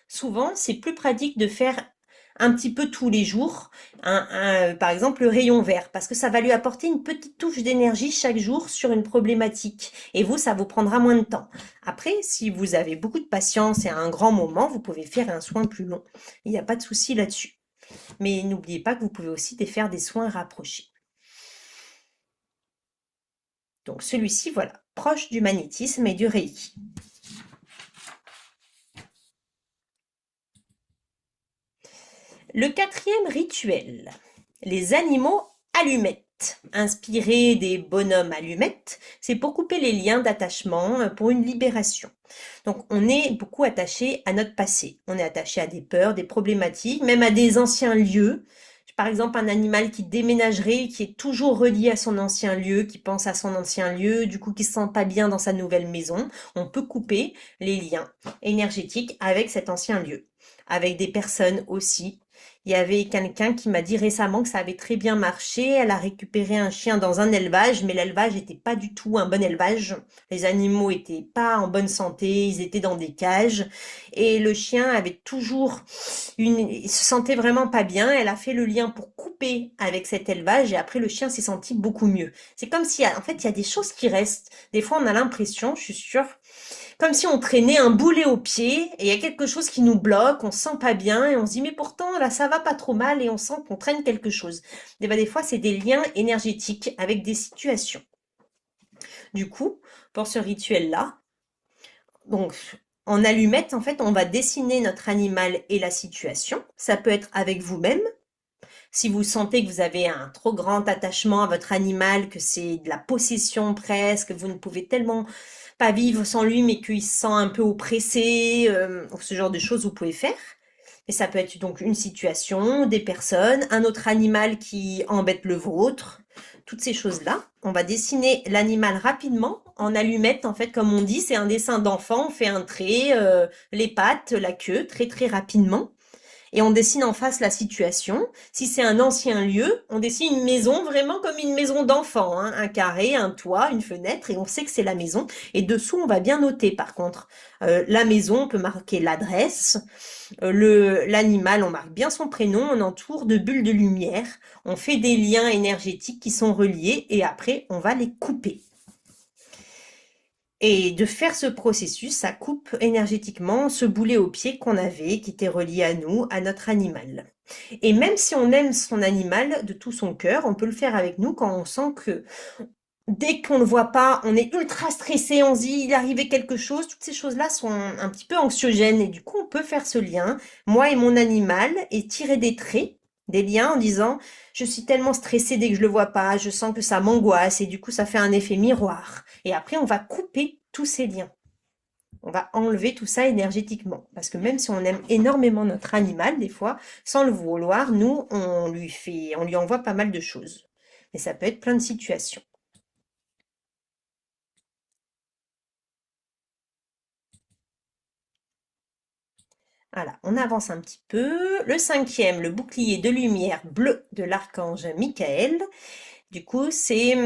souvent c'est plus pratique de faire un petit peu tous les jours, par exemple le rayon vert, parce que ça va lui apporter une petite touche d'énergie chaque jour sur une problématique. Et vous, ça vous prendra moins de temps. Après, si vous avez beaucoup de patience et un grand moment, vous pouvez faire un soin plus long. Il n'y a pas de souci là-dessus. Mais n'oubliez pas que vous pouvez aussi faire des soins rapprochés. Donc celui-ci, voilà, proche du magnétisme et du Reiki. Le quatrième rituel, les animaux allumettes. Inspiré des bonhommes allumettes, c'est pour couper les liens d'attachement, pour une libération. Donc on est beaucoup attaché à notre passé. On est attaché à des peurs, des problématiques, même à des anciens lieux. Par exemple, un animal qui déménagerait, qui est toujours relié à son ancien lieu, qui pense à son ancien lieu, du coup qui se sent pas bien dans sa nouvelle maison, on peut couper les liens énergétiques avec cet ancien lieu. Avec des personnes aussi. Il y avait quelqu'un qui m'a dit récemment que ça avait très bien marché. Elle a récupéré un chien dans un élevage, mais l'élevage n'était pas du tout un bon élevage. Les animaux étaient pas en bonne santé, ils étaient dans des cages. Et le chien avait toujours il se sentait vraiment pas bien. Elle a fait le lien pour couper avec cet élevage et après le chien s'est senti beaucoup mieux. C'est comme si, en fait, il y a des choses qui restent. Des fois, on a l'impression, je suis sûre, comme si on traînait un boulet au pied et il y a quelque chose qui nous bloque, on se sent pas bien et on se dit mais pourtant là ça va pas trop mal et on sent qu'on traîne quelque chose. Et ben, des fois c'est des liens énergétiques avec des situations. Du coup, pour ce rituel-là, donc en allumette en fait on va dessiner notre animal et la situation. Ça peut être avec vous-même. Si vous sentez que vous avez un trop grand attachement à votre animal, que c'est de la possession presque, vous ne pouvez tellement pas vivre sans lui, mais qu'il se sent un peu oppressé, ce genre de choses vous pouvez faire. Et ça peut être donc une situation, des personnes, un autre animal qui embête le vôtre, toutes ces choses-là. On va dessiner l'animal rapidement en allumette, en fait, comme on dit, c'est un dessin d'enfant, on fait un trait, les pattes, la queue, très très rapidement et on dessine en face la situation. Si c'est un ancien lieu, on dessine une maison vraiment comme une maison d'enfant, hein, un carré, un toit, une fenêtre, et on sait que c'est la maison. Et dessous, on va bien noter par contre. La maison, on peut marquer l'adresse. L'animal, on marque bien son prénom, on entoure de bulles de lumière. On fait des liens énergétiques qui sont reliés et après, on va les couper. Et de faire ce processus, ça coupe énergétiquement ce boulet au pied qu'on avait, qui était relié à nous, à notre animal. Et même si on aime son animal de tout son cœur, on peut le faire avec nous quand on sent que dès qu'on ne le voit pas, on est ultra stressé, on se dit il est arrivé quelque chose. Toutes ces choses-là sont un petit peu anxiogènes et du coup on peut faire ce lien, moi et mon animal, et tirer des traits, des liens en disant je suis tellement stressée dès que je le vois pas, je sens que ça m'angoisse et du coup ça fait un effet miroir. Et après on va couper tous ces liens. On va enlever tout ça énergétiquement. Parce que même si on aime énormément notre animal, des fois, sans le vouloir, nous, on lui envoie pas mal de choses. Mais ça peut être plein de situations. Voilà, on avance un petit peu. Le cinquième, le bouclier de lumière bleu de l'archange Michael. Du coup, c'est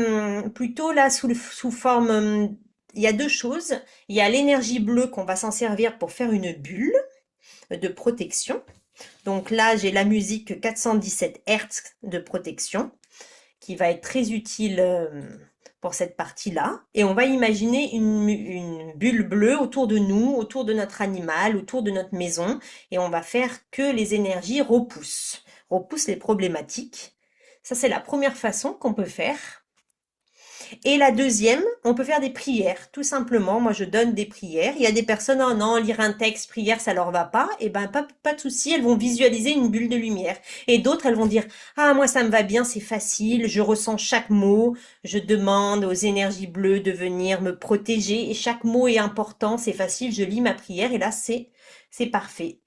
plutôt là sous forme... il y a deux choses. Il y a l'énergie bleue qu'on va s'en servir pour faire une bulle de protection. Donc là, j'ai la musique 417 Hz de protection qui va être très utile pour cette partie-là. Et on va imaginer une bulle bleue autour de nous, autour de notre animal, autour de notre maison. Et on va faire que les énergies repoussent les problématiques. Ça, c'est la première façon qu'on peut faire. Et la deuxième, on peut faire des prières, tout simplement. Moi, je donne des prières. Il y a des personnes, oh non, lire un texte, prière, ça leur va pas. Et ben, pas de souci, elles vont visualiser une bulle de lumière. Et d'autres, elles vont dire, ah, moi, ça me va bien, c'est facile, je ressens chaque mot, je demande aux énergies bleues de venir me protéger. Et chaque mot est important, c'est facile, je lis ma prière. Et là, c'est parfait.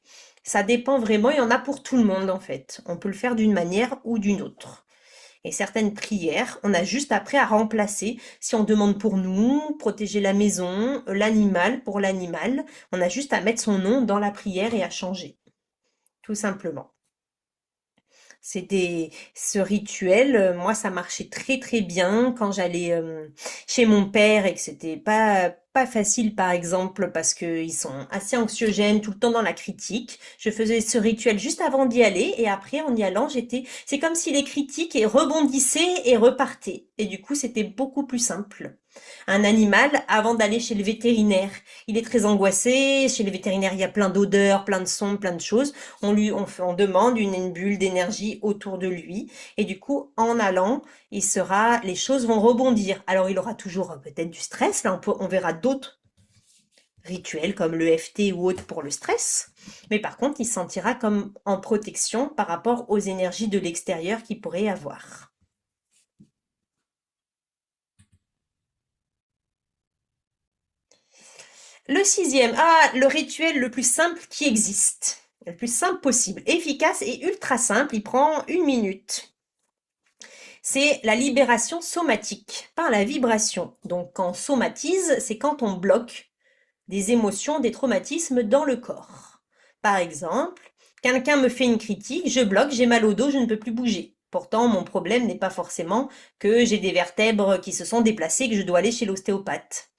Ça dépend vraiment, il y en a pour tout le monde, en fait. On peut le faire d'une manière ou d'une autre. Et certaines prières, on a juste après à remplacer. Si on demande pour nous, protéger la maison, l'animal pour l'animal, on a juste à mettre son nom dans la prière et à changer. Tout simplement. Ce rituel, moi, ça marchait très très bien quand j'allais chez mon père et que c'était pas facile, par exemple, parce qu'ils sont assez anxiogènes, tout le temps dans la critique. Je faisais ce rituel juste avant d'y aller et après, en y allant, c'est comme si les critiques rebondissaient et repartaient. Et du coup, c'était beaucoup plus simple. Un animal, avant d'aller chez le vétérinaire, il est très angoissé. Chez le vétérinaire, il y a plein d'odeurs, plein de sons, plein de choses. On demande une bulle d'énergie autour de lui. Et du coup, en allant, les choses vont rebondir. Alors, il aura toujours peut-être du stress. Là, on verra d'autres rituels comme le l'EFT ou autre pour le stress. Mais par contre, il se sentira comme en protection par rapport aux énergies de l'extérieur qu'il pourrait avoir. Le sixième, le rituel le plus simple qui existe. Le plus simple possible, efficace et ultra simple, il prend 1 minute. C'est la libération somatique par la vibration. Donc quand on somatise, c'est quand on bloque des émotions, des traumatismes dans le corps. Par exemple, quelqu'un me fait une critique, je bloque, j'ai mal au dos, je ne peux plus bouger. Pourtant, mon problème n'est pas forcément que j'ai des vertèbres qui se sont déplacées, que je dois aller chez l'ostéopathe.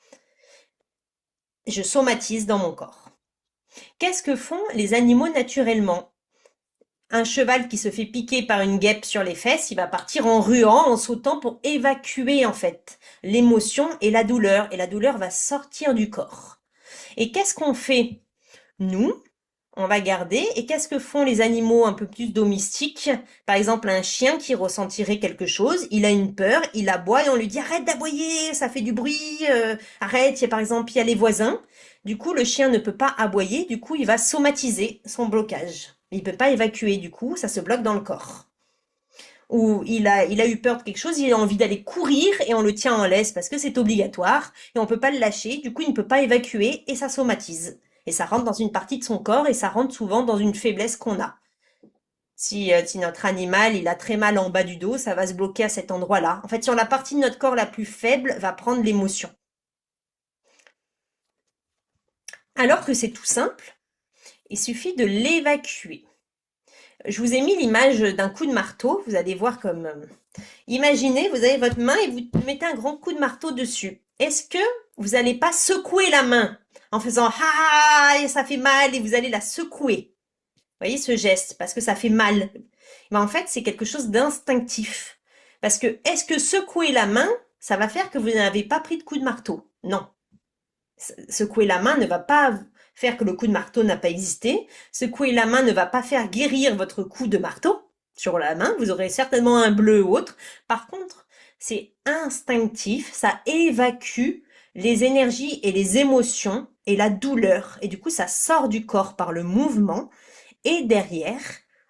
Je somatise dans mon corps. Qu'est-ce que font les animaux naturellement? Un cheval qui se fait piquer par une guêpe sur les fesses, il va partir en ruant, en sautant pour évacuer en fait l'émotion et la douleur va sortir du corps. Et qu'est-ce qu'on fait? Nous, on va garder. Et qu'est-ce que font les animaux un peu plus domestiques? Par exemple, un chien qui ressentirait quelque chose, il a une peur, il aboie et on lui dit arrête d'aboyer, ça fait du bruit, arrête. Par exemple, il y a les voisins. Du coup, le chien ne peut pas aboyer, du coup, il va somatiser son blocage. Il ne peut pas évacuer, du coup, ça se bloque dans le corps. Ou il a eu peur de quelque chose, il a envie d'aller courir et on le tient en laisse parce que c'est obligatoire et on peut pas le lâcher, du coup il ne peut pas évacuer et ça somatise. Et ça rentre dans une partie de son corps et ça rentre souvent dans une faiblesse qu'on a. Si notre animal il a très mal en bas du dos, ça va se bloquer à cet endroit-là. En fait, sur la partie de notre corps la plus faible va prendre l'émotion. Alors que c'est tout simple, il suffit de l'évacuer. Je vous ai mis l'image d'un coup de marteau, vous allez voir comme imaginez, vous avez votre main et vous mettez un grand coup de marteau dessus. Est-ce que vous n'allez pas secouer la main en faisant ah et ça fait mal et vous allez la secouer? Vous voyez ce geste parce que ça fait mal. Mais en fait, c'est quelque chose d'instinctif. Parce que est-ce que secouer la main, ça va faire que vous n'avez pas pris de coup de marteau? Non. Secouer la main ne va pas faire que le coup de marteau n'a pas existé. Secouer la main ne va pas faire guérir votre coup de marteau sur la main. Vous aurez certainement un bleu ou autre. Par contre, c'est instinctif. Ça évacue les énergies et les émotions et la douleur. Et du coup, ça sort du corps par le mouvement. Et derrière,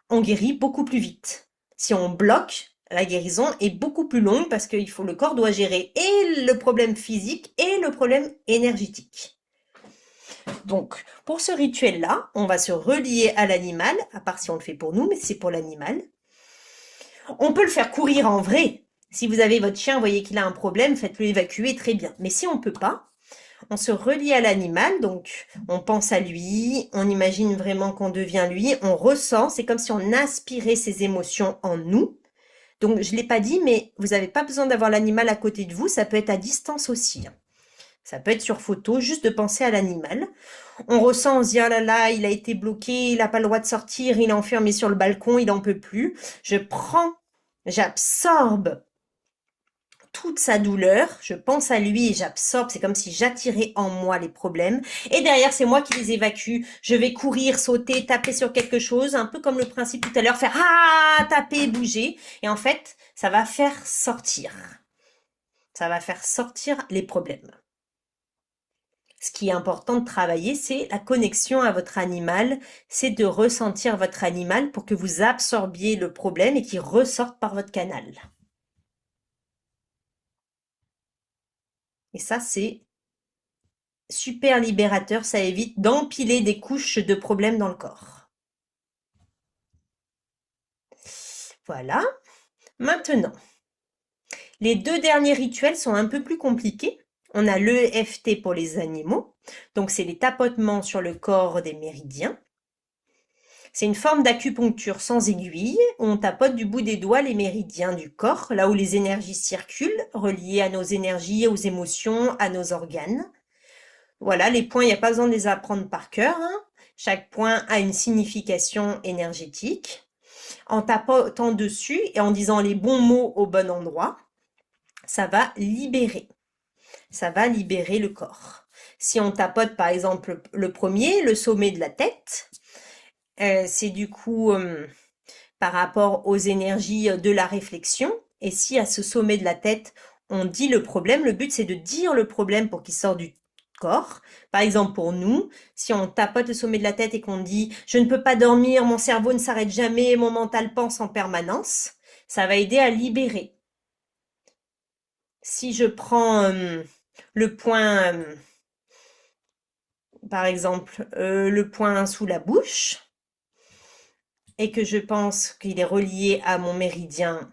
on guérit beaucoup plus vite. Si on bloque, la guérison est beaucoup plus longue parce que le corps doit gérer et le problème physique et le problème énergétique. Donc, pour ce rituel-là, on va se relier à l'animal, à part si on le fait pour nous, mais c'est pour l'animal. On peut le faire courir en vrai. Si vous avez votre chien, vous voyez qu'il a un problème, faites-le évacuer, très bien. Mais si on ne peut pas, on se relie à l'animal, donc on pense à lui, on imagine vraiment qu'on devient lui, on ressent, c'est comme si on aspirait ses émotions en nous. Donc je ne l'ai pas dit, mais vous n'avez pas besoin d'avoir l'animal à côté de vous, ça peut être à distance aussi. Ça peut être sur photo, juste de penser à l'animal. On ressent, on se dit, oh là là, il a été bloqué, il n'a pas le droit de sortir, il est enfermé sur le balcon, il n'en peut plus. J'absorbe toute sa douleur, je pense à lui et j'absorbe, c'est comme si j'attirais en moi les problèmes. Et derrière, c'est moi qui les évacue. Je vais courir, sauter, taper sur quelque chose, un peu comme le principe tout à l'heure, faire ah, taper, bouger. Et en fait, ça va faire sortir. Ça va faire sortir les problèmes. Ce qui est important de travailler, c'est la connexion à votre animal, c'est de ressentir votre animal pour que vous absorbiez le problème et qu'il ressorte par votre canal. Et ça, c'est super libérateur, ça évite d'empiler des couches de problèmes dans le corps. Voilà. Maintenant, les deux derniers rituels sont un peu plus compliqués. On a l'EFT pour les animaux, donc c'est les tapotements sur le corps des méridiens. C'est une forme d'acupuncture sans aiguille où on tapote du bout des doigts les méridiens du corps, là où les énergies circulent, reliées à nos énergies, aux émotions, à nos organes. Voilà, les points, il n'y a pas besoin de les apprendre par cœur, hein. Chaque point a une signification énergétique. En tapotant dessus et en disant les bons mots au bon endroit, ça va libérer. Ça va libérer le corps. Si on tapote par exemple le premier, le sommet de la tête, c'est du coup par rapport aux énergies de la réflexion. Et si à ce sommet de la tête, on dit le problème, le but c'est de dire le problème pour qu'il sorte du corps. Par exemple pour nous, si on tapote le sommet de la tête et qu'on dit je ne peux pas dormir, mon cerveau ne s'arrête jamais, mon mental pense en permanence, ça va aider à libérer. Si je prends le point, par exemple, le point sous la bouche, et que je pense qu'il est relié à mon méridien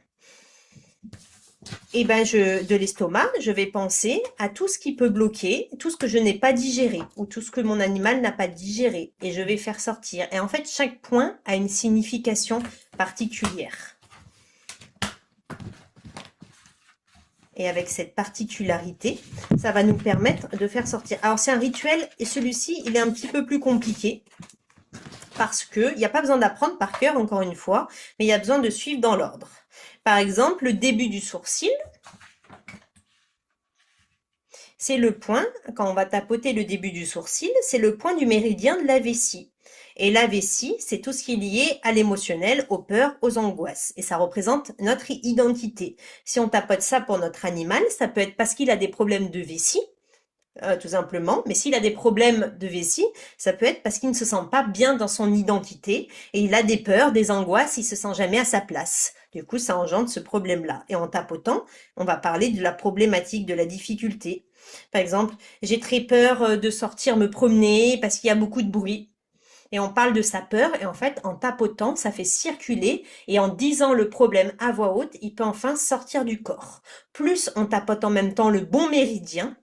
et ben de l'estomac, je vais penser à tout ce qui peut bloquer, tout ce que je n'ai pas digéré ou tout ce que mon animal n'a pas digéré et je vais faire sortir. Et en fait, chaque point a une signification particulière. Et avec cette particularité, ça va nous permettre de faire sortir. Alors c'est un rituel et celui-ci, il est un petit peu plus compliqué parce que il n'y a pas besoin d'apprendre par cœur encore une fois, mais il y a besoin de suivre dans l'ordre. Par exemple, le début du sourcil, c'est le point, quand on va tapoter le début du sourcil, c'est le point du méridien de la vessie. Et la vessie, c'est tout ce qui est lié à l'émotionnel, aux peurs, aux angoisses. Et ça représente notre identité. Si on tapote ça pour notre animal, ça peut être parce qu'il a des problèmes de vessie, tout simplement. Mais s'il a des problèmes de vessie, ça peut être parce qu'il ne se sent pas bien dans son identité et il a des peurs, des angoisses, il se sent jamais à sa place. Du coup, ça engendre ce problème-là. Et en tapotant, on va parler de la problématique, de la difficulté. Par exemple, j'ai très peur de sortir me promener parce qu'il y a beaucoup de bruit. Et on parle de sa peur, et en fait, en tapotant, ça fait circuler, et en disant le problème à voix haute, il peut enfin sortir du corps. Plus on tapote en même temps le bon méridien,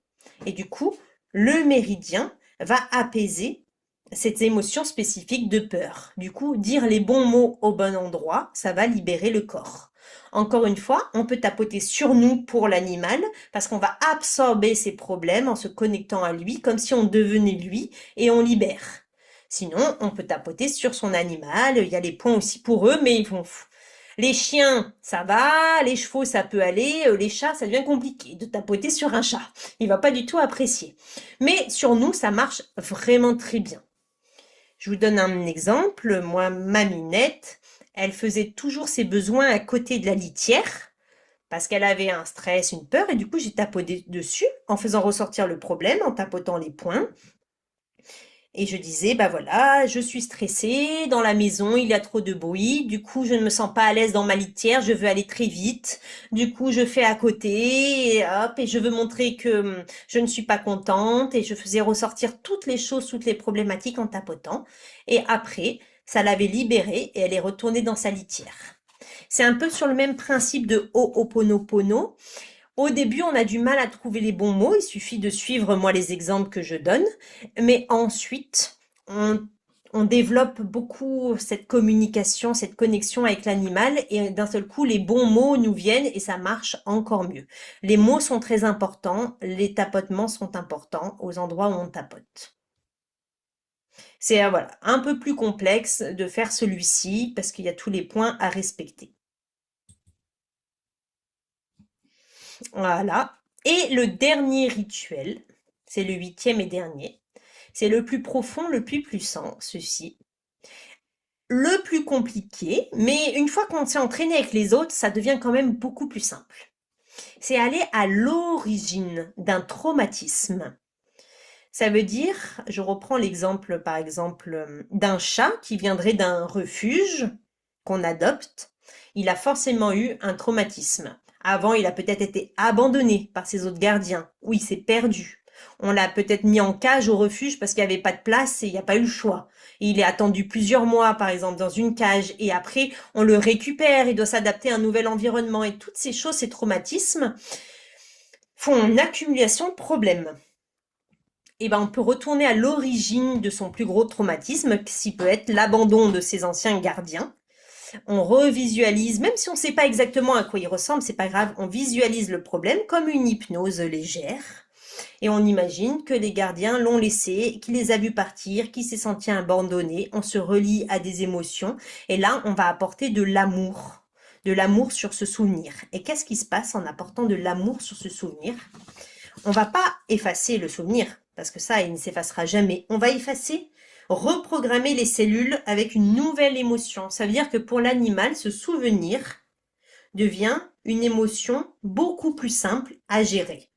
et du coup, le méridien va apaiser cette émotion spécifique de peur. Du coup, dire les bons mots au bon endroit, ça va libérer le corps. Encore une fois, on peut tapoter sur nous pour l'animal, parce qu'on va absorber ses problèmes en se connectant à lui, comme si on devenait lui, et on libère. Sinon, on peut tapoter sur son animal. Il y a les points aussi pour eux, mais ils vont. Les chiens, ça va. Les chevaux, ça peut aller. Les chats, ça devient compliqué de tapoter sur un chat. Il va pas du tout apprécier. Mais sur nous, ça marche vraiment très bien. Je vous donne un exemple. Moi, ma Minette, elle faisait toujours ses besoins à côté de la litière parce qu'elle avait un stress, une peur, et du coup, j'ai tapoté dessus en faisant ressortir le problème, en tapotant les points. Et je disais, bah voilà, je suis stressée, dans la maison, il y a trop de bruit, du coup, je ne me sens pas à l'aise dans ma litière, je veux aller très vite, du coup, je fais à côté, et hop, et je veux montrer que je ne suis pas contente, et je faisais ressortir toutes les choses, toutes les problématiques en tapotant. Et après, ça l'avait libérée, et elle est retournée dans sa litière. C'est un peu sur le même principe de Ho'oponopono. Au début, on a du mal à trouver les bons mots, il suffit de suivre moi les exemples que je donne, mais ensuite, on développe beaucoup cette communication, cette connexion avec l'animal et d'un seul coup, les bons mots nous viennent et ça marche encore mieux. Les mots sont très importants, les tapotements sont importants aux endroits où on tapote. C'est voilà, un peu plus complexe de faire celui-ci parce qu'il y a tous les points à respecter. Voilà. Et le dernier rituel, c'est le 8e et dernier. C'est le plus profond, le plus puissant, ceci. Le plus compliqué, mais une fois qu'on s'est entraîné avec les autres, ça devient quand même beaucoup plus simple. C'est aller à l'origine d'un traumatisme. Ça veut dire, je reprends l'exemple par exemple d'un chat qui viendrait d'un refuge qu'on adopte. Il a forcément eu un traumatisme. Avant, il a peut-être été abandonné par ses autres gardiens, ou il s'est perdu. On l'a peut-être mis en cage au refuge parce qu'il n'y avait pas de place et il n'y a pas eu le choix. Et il est attendu plusieurs mois, par exemple, dans une cage, et après, on le récupère, il doit s'adapter à un nouvel environnement. Et toutes ces choses, ces traumatismes, font une accumulation de problèmes. eh ben, on peut retourner à l'origine de son plus gros traumatisme, qui peut être l'abandon de ses anciens gardiens. On revisualise, même si on ne sait pas exactement à quoi il ressemble, c'est pas grave, on visualise le problème comme une hypnose légère. Et on imagine que les gardiens l'ont laissé, qu'il les a vus partir, qu'il s'est senti abandonné. On se relie à des émotions. Et là, on va apporter de l'amour. De l'amour sur ce souvenir. Et qu'est-ce qui se passe en apportant de l'amour sur ce souvenir? On va pas effacer le souvenir, parce que ça, il ne s'effacera jamais. On va effacer, reprogrammer les cellules avec une nouvelle émotion. Ça veut dire que pour l'animal, ce souvenir devient une émotion beaucoup plus simple à gérer.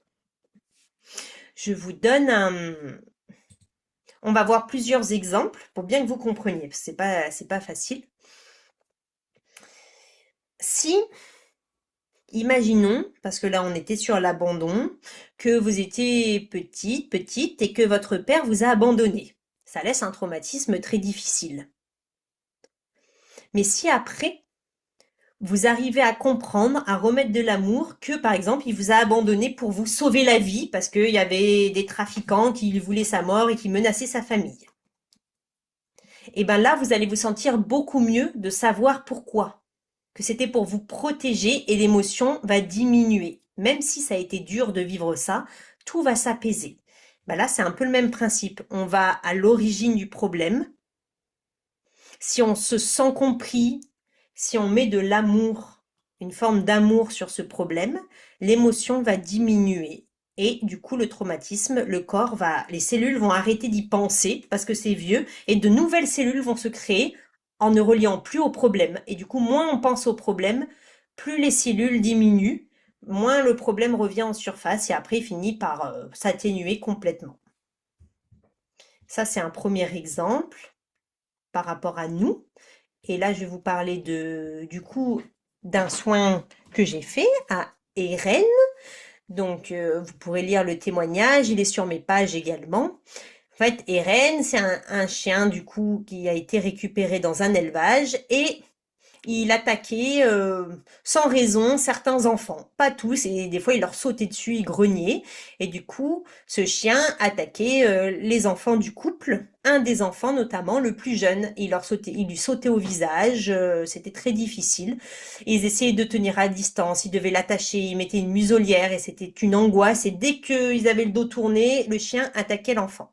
Je vous donne un... On va voir plusieurs exemples pour bien que vous compreniez, parce que c'est pas facile. Si, imaginons, parce que là on était sur l'abandon, que vous étiez petite, et que votre père vous a abandonné. Ça laisse un traumatisme très difficile. Mais si après, vous arrivez à comprendre, à remettre de l'amour, que par exemple, il vous a abandonné pour vous sauver la vie, parce qu'il y avait des trafiquants qui voulaient sa mort et qui menaçaient sa famille. Et ben là, vous allez vous sentir beaucoup mieux de savoir pourquoi. Que c'était pour vous protéger et l'émotion va diminuer. Même si ça a été dur de vivre ça, tout va s'apaiser. Ben là, c'est un peu le même principe. On va à l'origine du problème. Si on se sent compris, si on met de l'amour, une forme d'amour sur ce problème, l'émotion va diminuer. Et du coup, le traumatisme, les cellules vont arrêter d'y penser parce que c'est vieux et de nouvelles cellules vont se créer en ne reliant plus au problème. Et du coup, moins on pense au problème, plus les cellules diminuent, moins le problème revient en surface et après il finit par s'atténuer complètement. Ça, c'est un premier exemple par rapport à nous. Et là, je vais vous parler du coup, d'un soin que j'ai fait à Eren. Donc, vous pourrez lire le témoignage, il est sur mes pages également. En fait, Eren, c'est un chien du coup qui a été récupéré dans un élevage et il attaquait sans raison certains enfants. Pas tous, et des fois il leur sautait dessus, il grognait. Et du coup, ce chien attaquait les enfants du couple, un des enfants notamment, le plus jeune. Il lui sautait au visage, c'était très difficile. Ils essayaient de tenir à distance, ils devaient l'attacher, ils mettaient une muselière et c'était une angoisse. Et dès qu'ils avaient le dos tourné, le chien attaquait l'enfant.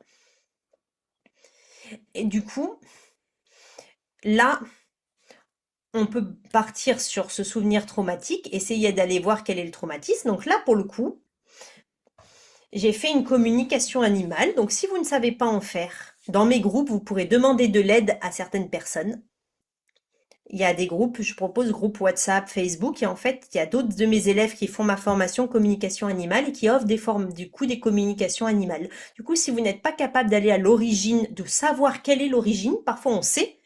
Et du coup, là, on peut partir sur ce souvenir traumatique, essayer d'aller voir quel est le traumatisme. Donc là, pour le coup, j'ai fait une communication animale. Donc si vous ne savez pas en faire, dans mes groupes, vous pourrez demander de l'aide à certaines personnes. Il y a des groupes, je propose groupe WhatsApp, Facebook, et en fait, il y a d'autres de mes élèves qui font ma formation communication animale et qui offrent des formes, du coup, des communications animales. Du coup, si vous n'êtes pas capable d'aller à l'origine, de savoir quelle est l'origine, parfois on sait,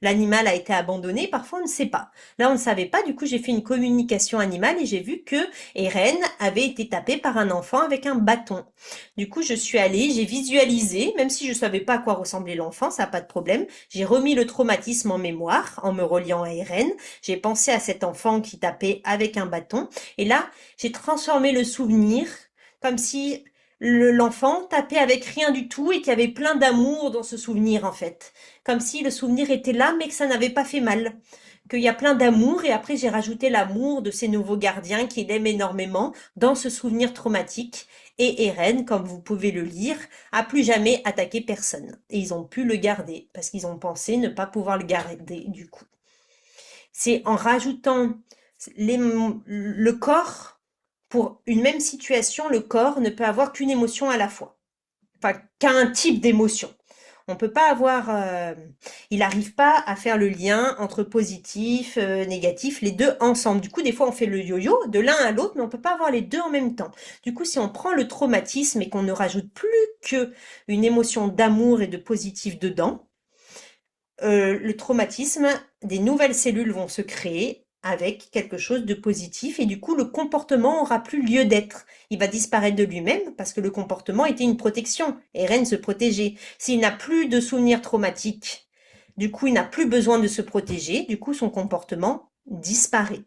l'animal a été abandonné, parfois on ne sait pas. Là, on ne savait pas, du coup, j'ai fait une communication animale et j'ai vu que Eren avait été tapé par un enfant avec un bâton. Du coup, je suis allée, j'ai visualisé, même si je savais pas à quoi ressemblait l'enfant, ça n'a pas de problème. J'ai remis le traumatisme en mémoire en me reliant à Eren. J'ai pensé à cet enfant qui tapait avec un bâton. Et là, j'ai transformé le souvenir comme si l'enfant tapait avec rien du tout et qu'il y avait plein d'amour dans ce souvenir en fait. Comme si le souvenir était là mais que ça n'avait pas fait mal. Qu'il y a plein d'amour et après j'ai rajouté l'amour de ces nouveaux gardiens qu'il aime énormément dans ce souvenir traumatique. Et Eren, comme vous pouvez le lire, a plus jamais attaqué personne. Et ils ont pu le garder parce qu'ils ont pensé ne pas pouvoir le garder du coup. C'est en rajoutant le corps, pour une même situation, le corps ne peut avoir qu'une émotion à la fois. Enfin, qu'un type d'émotion. On peut pas avoir, il n'arrive pas à faire le lien entre positif, négatif, les deux ensemble. Du coup, des fois, on fait le yo-yo de l'un à l'autre, mais on peut pas avoir les deux en même temps. Du coup, si on prend le traumatisme et qu'on ne rajoute plus que une émotion d'amour et de positif dedans, le traumatisme, des nouvelles cellules vont se créer avec quelque chose de positif et du coup le comportement aura plus lieu d'être. Il va disparaître de lui-même parce que le comportement était une protection. Eren se protégeait. S'il n'a plus de souvenirs traumatiques, du coup il n'a plus besoin de se protéger, du coup son comportement disparaît.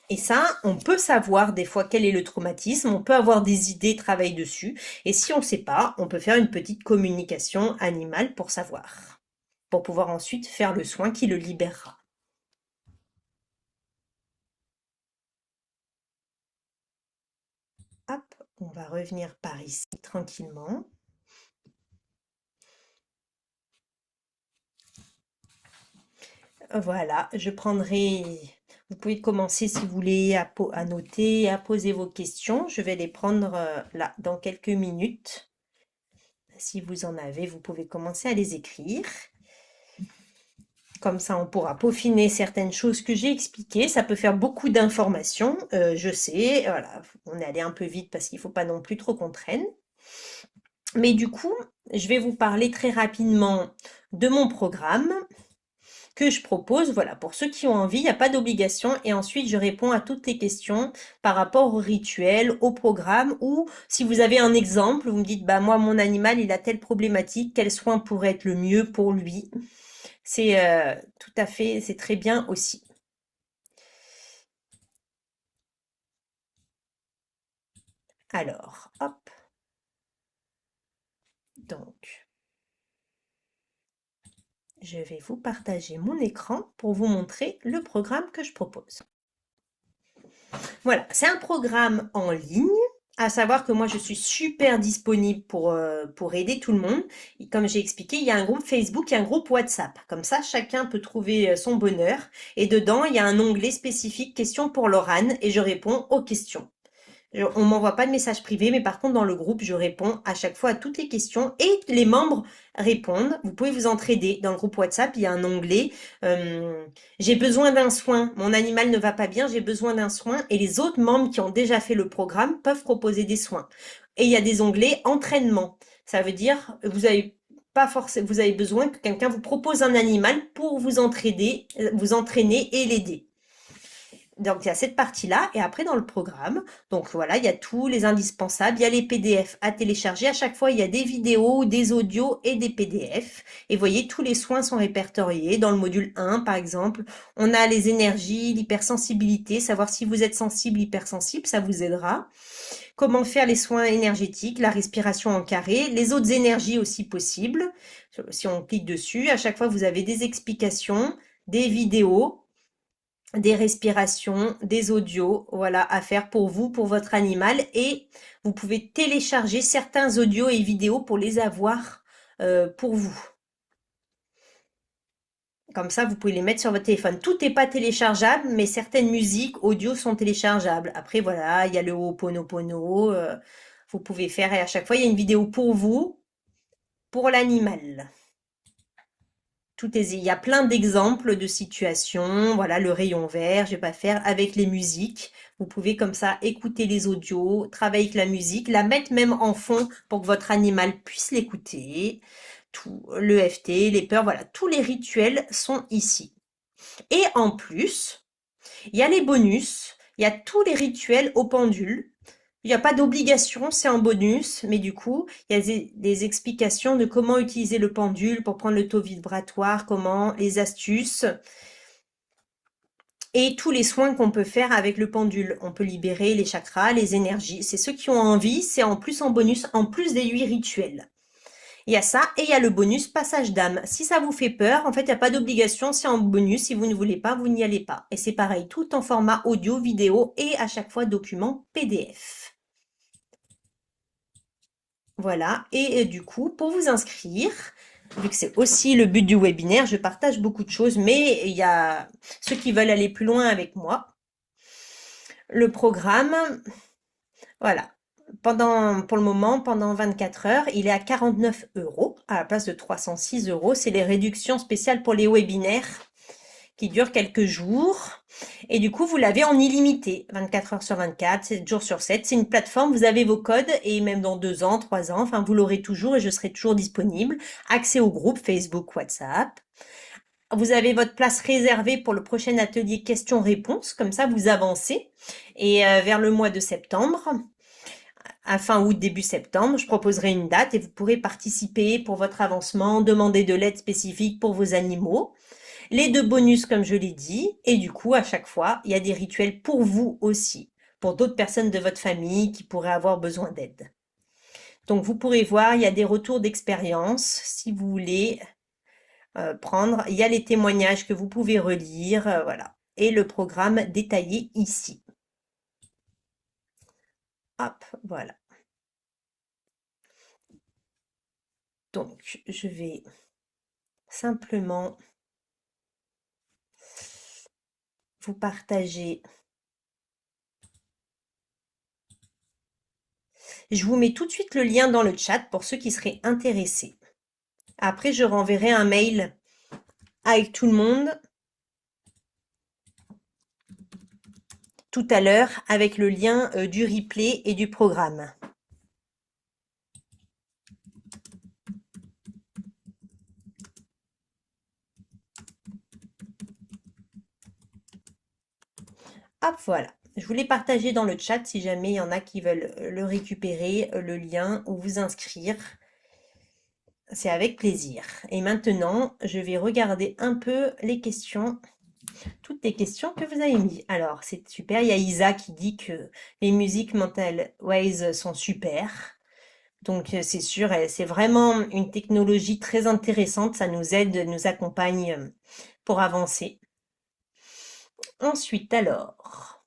Et ça, on peut savoir des fois quel est le traumatisme, on peut avoir des idées, travailler dessus. Et si on ne sait pas, on peut faire une petite communication animale pour savoir, pour pouvoir ensuite faire le soin qui le libérera. Hop, on va revenir par ici tranquillement. Voilà, je prendrai. Vous pouvez commencer si vous voulez à noter, à poser vos questions. Je vais les prendre là dans quelques minutes. Si vous en avez, vous pouvez commencer à les écrire. Comme ça, on pourra peaufiner certaines choses que j'ai expliquées. Ça peut faire beaucoup d'informations, je sais. Voilà, on est allé un peu vite parce qu'il ne faut pas non plus trop qu'on traîne. Mais du coup, je vais vous parler très rapidement de mon programme que je propose. Voilà, pour ceux qui ont envie, il n'y a pas d'obligation. Et ensuite, je réponds à toutes les questions par rapport au rituel, au programme, ou si vous avez un exemple, vous me dites, bah moi, mon animal, il a telle problématique, quel soin pourrait être le mieux pour lui. C'est tout à fait, c'est très bien aussi. Alors, hop, donc, je vais vous partager mon écran pour vous montrer le programme que je propose. Voilà, c'est un programme en ligne, à savoir que moi je suis super disponible pour aider tout le monde. Et comme j'ai expliqué, il y a un groupe Facebook et un groupe WhatsApp. Comme ça, chacun peut trouver son bonheur. Et dedans, il y a un onglet spécifique questions pour Laurane et je réponds aux questions. On m'envoie pas de message privé, mais par contre, dans le groupe, je réponds à chaque fois à toutes les questions et les membres répondent. Vous pouvez vous entraider. Dans le groupe WhatsApp, il y a un onglet j'ai besoin d'un soin. Mon animal ne va pas bien, j'ai besoin d'un soin. Et les autres membres qui ont déjà fait le programme peuvent proposer des soins. Et il y a des onglets entraînement. Ça veut dire, vous avez pas forcément, vous avez besoin que quelqu'un vous propose un animal pour vous entraider, vous entraîner et l'aider. Donc il y a cette partie-là, et après dans le programme, donc voilà, il y a tous les indispensables, il y a les PDF à télécharger, à chaque fois il y a des vidéos, des audios et des PDF, et vous voyez, tous les soins sont répertoriés. Dans le module 1, par exemple, on a les énergies, l'hypersensibilité, savoir si vous êtes sensible, hypersensible, ça vous aidera. Comment faire les soins énergétiques, la respiration en carré, les autres énergies aussi possibles. Si on clique dessus, à chaque fois vous avez des explications, des vidéos, des respirations, des audios, voilà, à faire pour vous, pour votre animal. Et vous pouvez télécharger certains audios et vidéos pour les avoir pour vous. Comme ça, vous pouvez les mettre sur votre téléphone. Tout n'est pas téléchargeable, mais certaines musiques audio sont téléchargeables. Après, voilà, il y a le Ho'oponopono. Vous pouvez faire, et à chaque fois, il y a une vidéo pour vous, pour l'animal. Il y a plein d'exemples de situations. Voilà, le rayon vert, je vais pas faire avec les musiques. Vous pouvez comme ça écouter les audios, travailler avec la musique, la mettre même en fond pour que votre animal puisse l'écouter. Tout, le FT, les peurs, voilà, tous les rituels sont ici. Et en plus, il y a les bonus, il y a tous les rituels au pendule. Il n'y a pas d'obligation, c'est en bonus, mais du coup, il y a des explications de comment utiliser le pendule pour prendre le taux vibratoire, comment, les astuces et tous les soins qu'on peut faire avec le pendule. On peut libérer les chakras, les énergies. C'est ceux qui ont envie, c'est en plus en bonus, en plus des 8 rituels. Il y a ça et il y a le bonus passage d'âme. Si ça vous fait peur, en fait, il n'y a pas d'obligation, c'est en bonus. Si vous ne voulez pas, vous n'y allez pas. Et c'est pareil, tout en format audio, vidéo et à chaque fois document PDF. Voilà, et du coup, pour vous inscrire, vu que c'est aussi le but du webinaire, je partage beaucoup de choses, mais il y a ceux qui veulent aller plus loin avec moi. Le programme, voilà, pour le moment, pendant 24 heures, il est à 49 € à la place de 306 €. C'est les réductions spéciales pour les webinaires qui dure quelques jours. Et du coup, vous l'avez en illimité, 24 heures sur 24, 7 jours sur 7. C'est une plateforme, vous avez vos codes et même dans 2 ans, 3 ans, enfin, vous l'aurez toujours et je serai toujours disponible. Accès au groupe Facebook, WhatsApp. Vous avez votre place réservée pour le prochain atelier questions-réponses, comme ça vous avancez. Et vers le mois de septembre, à fin août, début septembre, je proposerai une date et vous pourrez participer pour votre avancement, demander de l'aide spécifique pour vos animaux. Les deux bonus, comme je l'ai dit, et du coup, à chaque fois, il y a des rituels pour vous aussi, pour d'autres personnes de votre famille qui pourraient avoir besoin d'aide. Donc, vous pourrez voir, il y a des retours d'expérience, si vous voulez prendre. Il y a les témoignages que vous pouvez relire, voilà. Et le programme détaillé ici. Hop, voilà. Donc, je vais simplement vous partager. Je vous mets tout de suite le lien dans le chat pour ceux qui seraient intéressés. Après, je renverrai un mail avec tout le monde tout à l'heure avec le lien du replay et du programme. Hop, voilà. Je vous l'ai partagé dans le chat si jamais il y en a qui veulent le récupérer, le lien ou vous inscrire. C'est avec plaisir. Et maintenant, je vais regarder un peu les questions, toutes les questions que vous avez mises. Alors, c'est super. Il y a Isa qui dit que les musiques Mental Ways sont super. Donc, c'est sûr, c'est vraiment une technologie très intéressante. Ça nous aide, nous accompagne pour avancer. Ensuite, alors,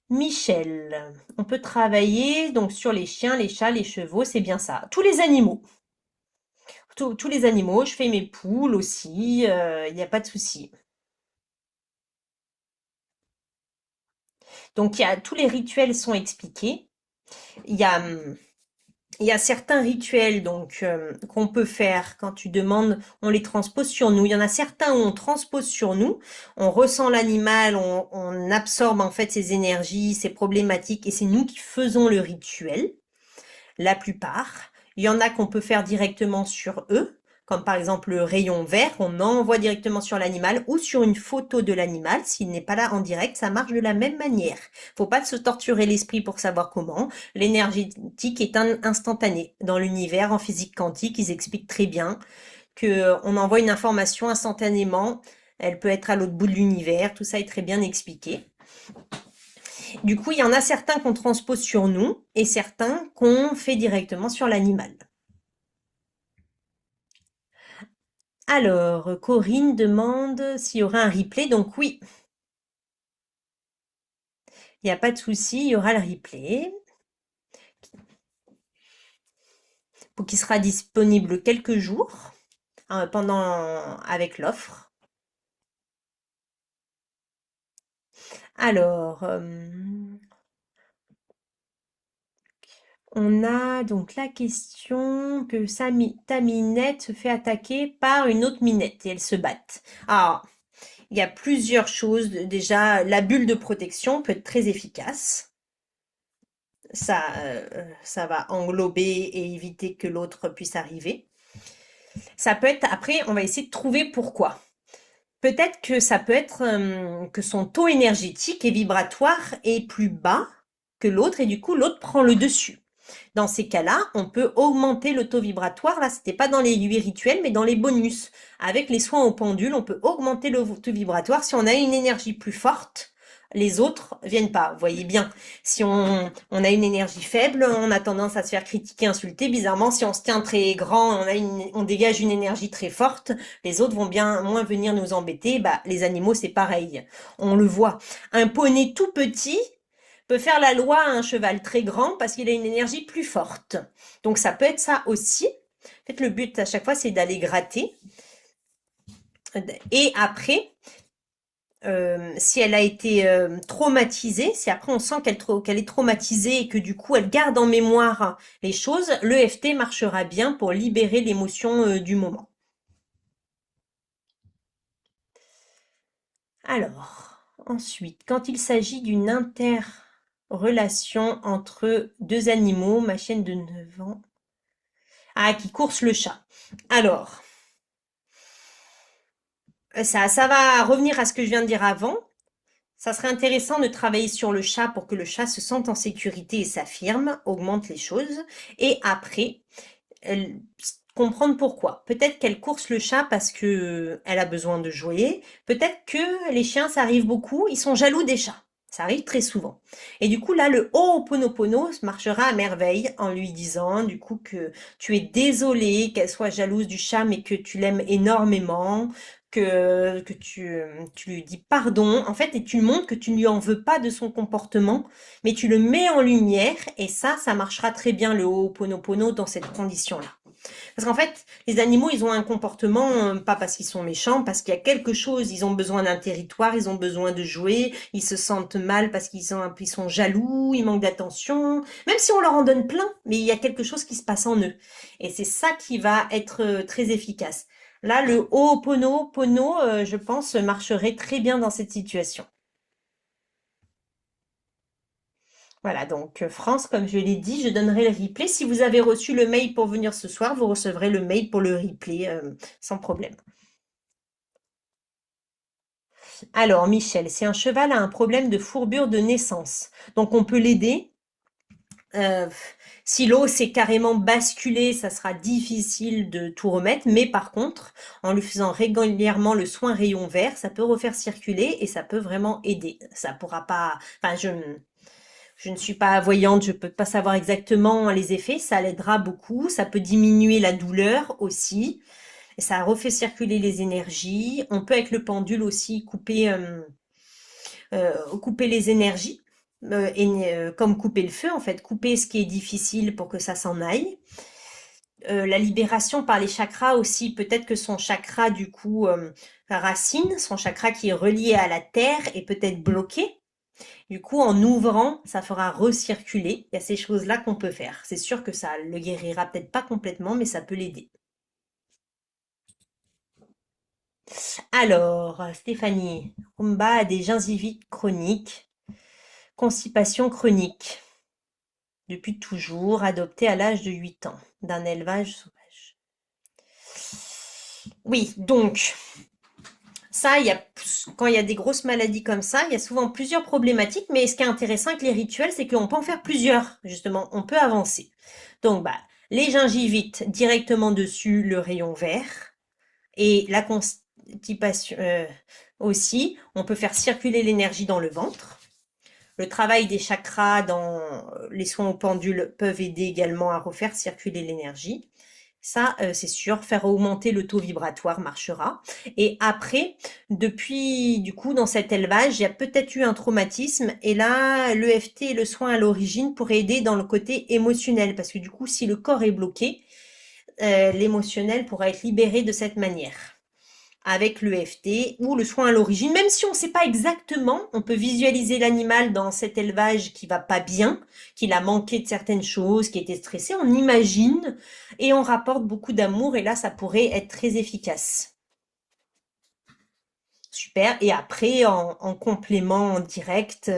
Michel, on peut travailler donc sur les chiens, les chats, les chevaux, c'est bien ça. Tous les animaux. Tous les animaux, je fais mes poules aussi, il n'y a pas de souci. Donc, tous les rituels sont expliqués. Il y a, hum, il y a certains rituels donc qu'on peut faire quand tu demandes, on les transpose sur nous. Il y en a certains où on transpose sur nous, on ressent l'animal, on absorbe en fait ses énergies, ses problématiques et c'est nous qui faisons le rituel. La plupart. Il y en a qu'on peut faire directement sur eux, comme par exemple le rayon vert, on envoie directement sur l'animal ou sur une photo de l'animal. S'il n'est pas là en direct, ça marche de la même manière. Faut pas se torturer l'esprit pour savoir comment. L'énergétique est instantanée. Dans l'univers, en physique quantique, ils expliquent très bien que on envoie une information instantanément. Elle peut être à l'autre bout de l'univers. Tout ça est très bien expliqué. Du coup, il y en a certains qu'on transpose sur nous et certains qu'on fait directement sur l'animal. Alors, Corinne demande s'il y aura un replay. Donc oui, il n'y a pas de souci, il y aura le replay qui sera disponible quelques jours pendant avec l'offre. Alors, on a donc la question que ta minette se fait attaquer par une autre minette et elles se battent. Alors, il y a plusieurs choses. Déjà, la bulle de protection peut être très efficace. Ça va englober et éviter que l'autre puisse arriver. Ça peut être, après, on va essayer de trouver pourquoi. Peut-être que ça peut être que son taux énergétique et vibratoire est plus bas que l'autre et du coup l'autre prend le dessus. Dans ces cas-là, on peut augmenter le taux vibratoire. Là, c'était pas dans les 8 rituels, mais dans les bonus. Avec les soins au pendule, on peut augmenter le taux vibratoire. Si on a une énergie plus forte, les autres viennent pas. Vous voyez bien. Si on a une énergie faible, on a tendance à se faire critiquer, insulter. Bizarrement, si on se tient très grand, on dégage une énergie très forte, les autres vont bien moins venir nous embêter. Bah, les animaux, c'est pareil. On le voit. Un poney tout petit peut faire la loi à un cheval très grand parce qu'il a une énergie plus forte. Donc ça peut être ça aussi. En fait, le but à chaque fois, c'est d'aller gratter. Et après, si elle a été traumatisée, si après on sent qu'elle est traumatisée et que du coup elle garde en mémoire les choses, l'EFT marchera bien pour libérer l'émotion du moment. Alors, ensuite, quand il s'agit d'une interrelation entre deux animaux, ma chienne de 9 ans, qui course le chat. Alors, ça va revenir à ce que je viens de dire avant. Ça serait intéressant de travailler sur le chat pour que le chat se sente en sécurité et s'affirme, augmente les choses. Et après, comprendre pourquoi. Peut-être qu'elle course le chat parce que elle a besoin de jouer. Peut-être que les chiens, ça arrive beaucoup, ils sont jaloux des chats. Ça arrive très souvent. Et du coup, là, le Ho'oponopono marchera à merveille en lui disant, du coup, que tu es désolé qu'elle soit jalouse du chat, mais que tu l'aimes énormément, que tu lui dis pardon, en fait, et tu lui montres que tu ne lui en veux pas de son comportement, mais tu le mets en lumière, et ça marchera très bien le Ho'oponopono dans cette condition-là. Parce qu'en fait, les animaux, ils ont un comportement, pas parce qu'ils sont méchants, parce qu'il y a quelque chose, ils ont besoin d'un territoire, ils ont besoin de jouer, ils se sentent mal parce ils sont jaloux, ils manquent d'attention, même si on leur en donne plein, mais il y a quelque chose qui se passe en eux. Et c'est ça qui va être très efficace. Là, le Ho'oponopono, je pense, marcherait très bien dans cette situation. Voilà, donc France, comme je l'ai dit, je donnerai le replay. Si vous avez reçu le mail pour venir ce soir, vous recevrez le mail pour le replay sans problème. Alors, Michel, si un cheval a un problème de fourbure de naissance, donc on peut l'aider. Euh, si l'eau s'est carrément basculée, ça sera difficile de tout remettre, mais par contre, en lui faisant régulièrement le soin rayon vert, ça peut refaire circuler et ça peut vraiment aider. Ça pourra pas, enfin, je ne suis pas voyante, je peux pas savoir exactement les effets, ça l'aidera beaucoup, ça peut diminuer la douleur aussi, et ça refait circuler les énergies. On peut avec le pendule aussi couper les énergies, comme couper le feu en fait, couper ce qui est difficile pour que ça s'en aille. La libération par les chakras aussi, peut-être que son chakra du coup racine, son chakra qui est relié à la terre est peut-être bloqué. Du coup, en ouvrant, ça fera recirculer. Il y a ces choses-là qu'on peut faire. C'est sûr que ça le guérira peut-être pas complètement, mais ça peut l'aider. Alors, Stéphanie, Rumba a des gingivites chroniques, constipation chronique, depuis toujours, adoptée à l'âge de 8 ans, d'un élevage sauvage. Oui, donc, ça, quand il y a des grosses maladies comme ça, il y a souvent plusieurs problématiques, mais ce qui est intéressant avec les rituels, c'est qu'on peut en faire plusieurs, justement, on peut avancer. Donc, bah, les gingivites directement dessus, le rayon vert, et la constipation aussi, on peut faire circuler l'énergie dans le ventre. Le travail des chakras dans les soins au pendule peuvent aider également à refaire circuler l'énergie. Ça, c'est sûr, faire augmenter le taux vibratoire marchera. Et après, depuis, du coup, dans cet élevage, il y a peut-être eu un traumatisme. Et là, l'EFT et le soin à l'origine pourraient aider dans le côté émotionnel. Parce que du coup, si le corps est bloqué, l'émotionnel pourra être libéré de cette manière avec l'EFT ou le soin à l'origine, même si on ne sait pas exactement, on peut visualiser l'animal dans cet élevage qui va pas bien, qu'il a manqué de certaines choses, qui était stressé, on imagine et on rapporte beaucoup d'amour et là ça pourrait être très efficace. Super. Et après, en complément en direct,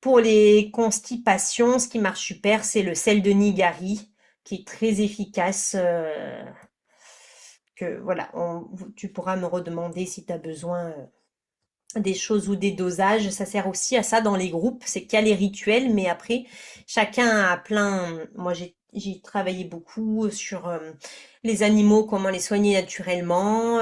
pour les constipations, ce qui marche super, c'est le sel de Nigari, qui est très efficace. Que voilà, tu pourras me redemander si tu as besoin des choses ou des dosages. Ça sert aussi à ça dans les groupes. C'est qu'il y a les rituels, mais après, chacun a plein. Moi, j'ai travaillé beaucoup sur les animaux, comment les soigner naturellement.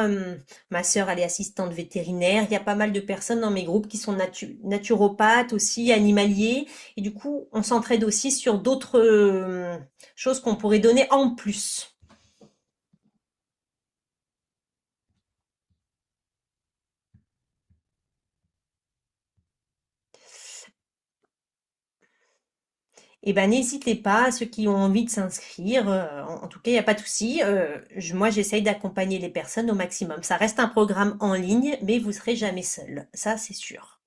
Ma sœur, elle est assistante vétérinaire. Il y a pas mal de personnes dans mes groupes qui sont naturopathes aussi, animaliers. Et du coup, on s'entraide aussi sur d'autres choses qu'on pourrait donner en plus. Eh ben, n'hésitez pas, ceux qui ont envie de s'inscrire, en tout cas, il n'y a pas de souci. Moi, j'essaye d'accompagner les personnes au maximum. Ça reste un programme en ligne, mais vous serez jamais seul. Ça, c'est sûr.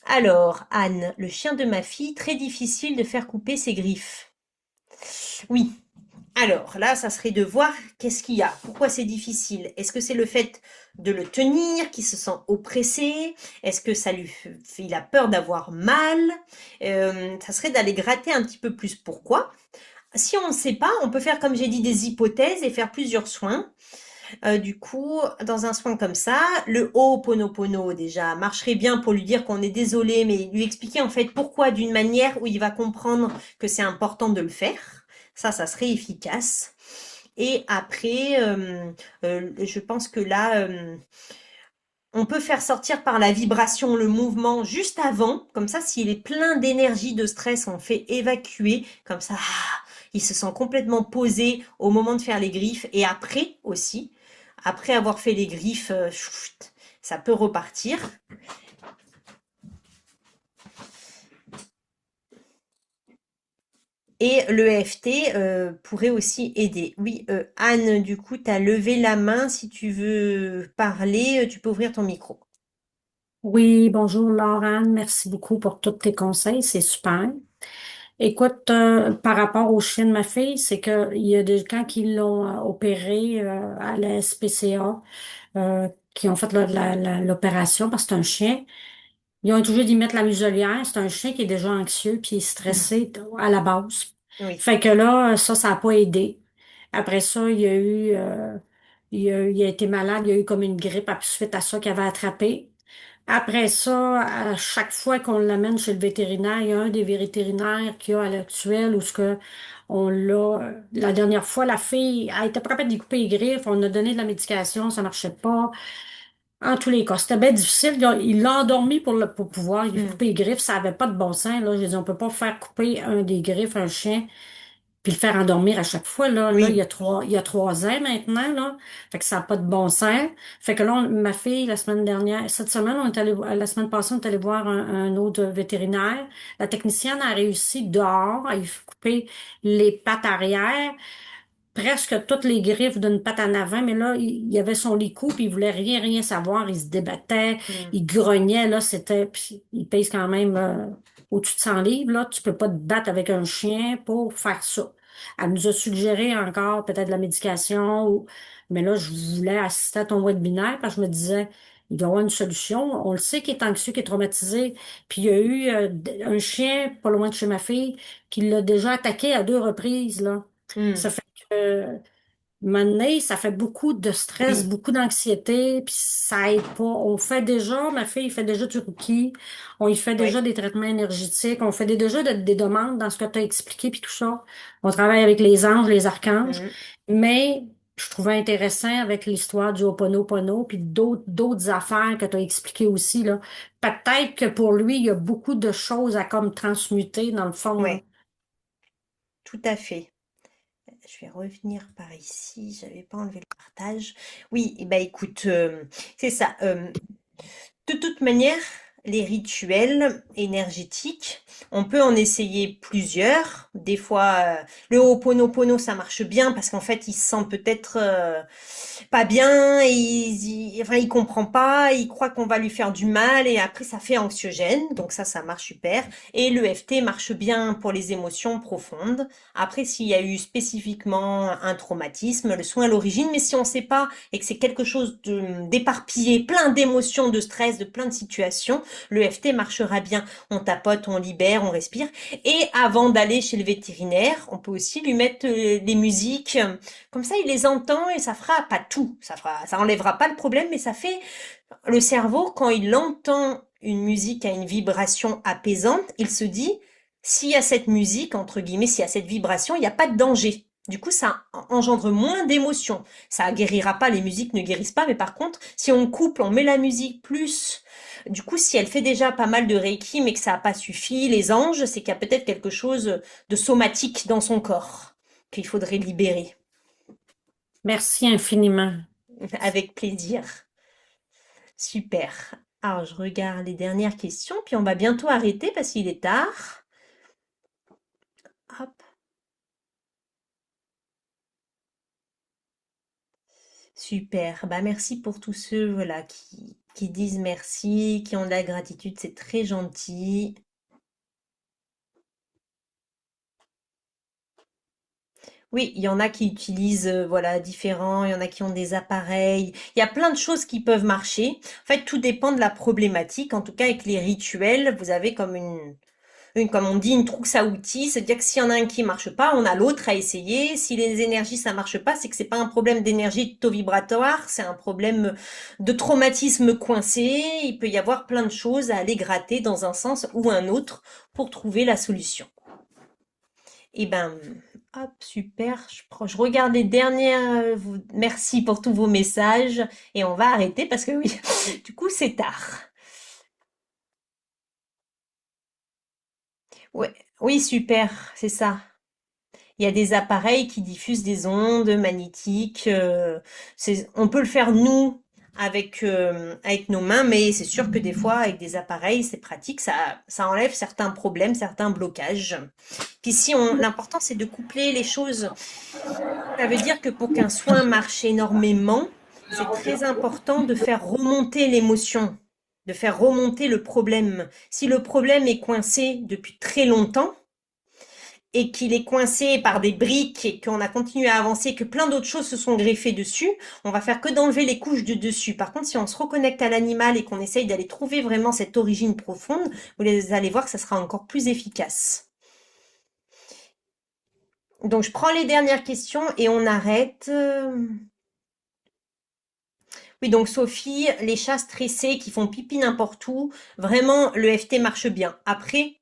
Alors, Anne, le chien de ma fille, très difficile de faire couper ses griffes. Oui. Alors là, ça serait de voir qu'est-ce qu'il y a. Pourquoi c'est difficile? Est-ce que c'est le fait de le tenir, qu'il se sent oppressé? Est-ce que il a peur d'avoir mal? Ça serait d'aller gratter un petit peu plus. Pourquoi? Si on ne sait pas, on peut faire, comme j'ai dit, des hypothèses et faire plusieurs soins. Du coup, dans un soin comme ça, le Ho'oponopono déjà marcherait bien pour lui dire qu'on est désolé, mais lui expliquer en fait pourquoi d'une manière où il va comprendre que c'est important de le faire. Ça serait efficace. Et après, je pense que là, on peut faire sortir par la vibration le mouvement juste avant, comme ça, s'il est plein d'énergie, de stress, on fait évacuer, comme ça, il se sent complètement posé au moment de faire les griffes, et après aussi, après avoir fait les griffes, ça peut repartir. Et le l'EFT pourrait aussi aider. Oui, Anne, du coup, tu as levé la main. Si tu veux parler, tu peux ouvrir ton micro. Oui, bonjour Laurent, merci beaucoup pour tous tes conseils, c'est super. Écoute, par rapport au chien de ma fille, c'est que il y a des gens qui l'ont opéré à la SPCA, qui ont fait l'opération parce que c'est un chien. Ils ont été obligés d'y mettre la muselière. C'est un chien qui est déjà anxieux puis il est stressé à la base. Oui. Fait que là, ça n'a pas aidé. Après ça, il a été malade, il a eu comme une grippe suite à ça qu'il avait attrapé. Après ça, à chaque fois qu'on l'amène chez le vétérinaire, il y a un des vétérinaires qu'il y a à l'actuel où ce que on l'a, la dernière fois, la fille, elle était pas capable d'y couper les griffes, on a donné de la médication, ça marchait pas. En tous les cas, c'était bien difficile. Il l'a endormi pour pouvoir lui Hmm. couper les griffes. Ça avait pas de bon sens, là. Je dis, on peut pas faire couper un des griffes, un chien, puis le faire endormir à chaque fois, là. Là, Oui. il y a 3 ans maintenant, là. Fait que ça n'a pas de bon sens. Fait que là, ma fille, la semaine dernière, cette semaine, la semaine passée, on est allé voir un autre vétérinaire. La technicienne a réussi dehors à lui couper les pattes arrière, presque toutes les griffes d'une patte en avant, mais là, il avait son licou, puis il voulait rien savoir. Il se débattait, Hmm. il grognait, là, puis il pèse quand même au-dessus de 100 livres, là. Tu peux pas te battre avec un chien pour faire ça. Elle nous a suggéré encore peut-être de la médication, mais là, je voulais assister à ton webinaire parce que je me disais, il doit y avoir une solution. On le sait qu'il est anxieux, qu'il est traumatisé, puis il y a eu un chien pas loin de chez ma fille qui l'a déjà attaqué à 2 reprises, là. Ça Hmm. fait que maintenant, ça fait beaucoup de stress, Oui. beaucoup d'anxiété, puis ça aide pas. On fait déjà, ma fille fait déjà du Reiki, on y fait déjà Oui. des traitements énergétiques, on fait déjà des demandes dans ce que tu as expliqué, puis tout ça. On travaille avec les anges, les archanges, Hmm. mais je trouvais intéressant avec l'histoire du Ho'oponopono, puis d'autres affaires que tu as expliquées aussi, là. Peut-être que pour lui, il y a beaucoup de choses à comme transmuter dans le fond, là. Ouais. Tout à fait. Je vais revenir par ici. J'avais pas enlevé le partage. Oui. Et ben écoute, c'est ça. De toute manière, les rituels énergétiques, on peut en essayer plusieurs. Des fois, le Ho'oponopono, ça marche bien parce qu'en fait, il se sent peut-être pas bien, et enfin, il comprend pas, il croit qu'on va lui faire du mal et après, ça fait anxiogène. Donc ça marche super. Et le l'EFT marche bien pour les émotions profondes. Après, s'il y a eu spécifiquement un traumatisme, le soin à l'origine, mais si on sait pas et que c'est quelque chose d'éparpillé, plein d'émotions, de stress, de plein de situations, le l'EFT marchera bien. On tapote, on libère, on respire. Et avant d'aller chez le vétérinaire, on peut aussi lui mettre des musiques. Comme ça, il les entend et ça fera pas tout. Ça enlèvera pas le problème, mais ça fait le cerveau, quand il entend une musique à une vibration apaisante, il se dit, s'il y a cette musique, entre guillemets, s'il y a cette vibration, il n'y a pas de danger. Du coup, ça engendre moins d'émotions. Ça guérira pas, les musiques ne guérissent pas, mais par contre, si on couple, on met la musique plus, du coup, si elle fait déjà pas mal de Reiki, mais que ça n'a pas suffi, les anges, c'est qu'il y a peut-être quelque chose de somatique dans son corps qu'il faudrait libérer. Merci infiniment. Avec plaisir. Super. Alors, je regarde les dernières questions, puis on va bientôt arrêter parce qu'il est tard. Hop. Super. Bah, merci pour tous ceux, voilà, qui disent merci, qui ont de la gratitude, c'est très gentil. Oui, il y en a qui utilisent, voilà, différents, il y en a qui ont des appareils. Il y a plein de choses qui peuvent marcher. En fait, tout dépend de la problématique. En tout cas, avec les rituels, vous avez comme comme on dit, une trousse à outils. C'est-à-dire que s'il y en a un qui marche pas, on a l'autre à essayer. Si les énergies, ça marche pas, c'est que c'est pas un problème d'énergie de taux vibratoire, c'est un problème de traumatisme coincé. Il peut y avoir plein de choses à aller gratter dans un sens ou un autre pour trouver la solution. Eh ben, hop, super. Je regarde les dernières. Merci pour tous vos messages. Et on va arrêter parce que oui, du coup, c'est tard. Ouais, oui, super, c'est ça. Il y a des appareils qui diffusent des ondes magnétiques. On peut le faire nous avec nos mains, mais c'est sûr que des fois avec des appareils, c'est pratique. Ça enlève certains problèmes, certains blocages. Puis si l'important c'est de coupler les choses. Ça veut dire que pour qu'un soin marche énormément, c'est très important de faire remonter l'émotion, de faire remonter le problème. Si le problème est coincé depuis très longtemps, et qu'il est coincé par des briques et qu'on a continué à avancer, que plein d'autres choses se sont greffées dessus, on va faire que d'enlever les couches de dessus. Par contre, si on se reconnecte à l'animal et qu'on essaye d'aller trouver vraiment cette origine profonde, vous allez voir que ça sera encore plus efficace. Donc, je prends les dernières questions et on arrête. Oui, donc Sophie, les chats stressés qui font pipi n'importe où, vraiment, le FT marche bien. Après,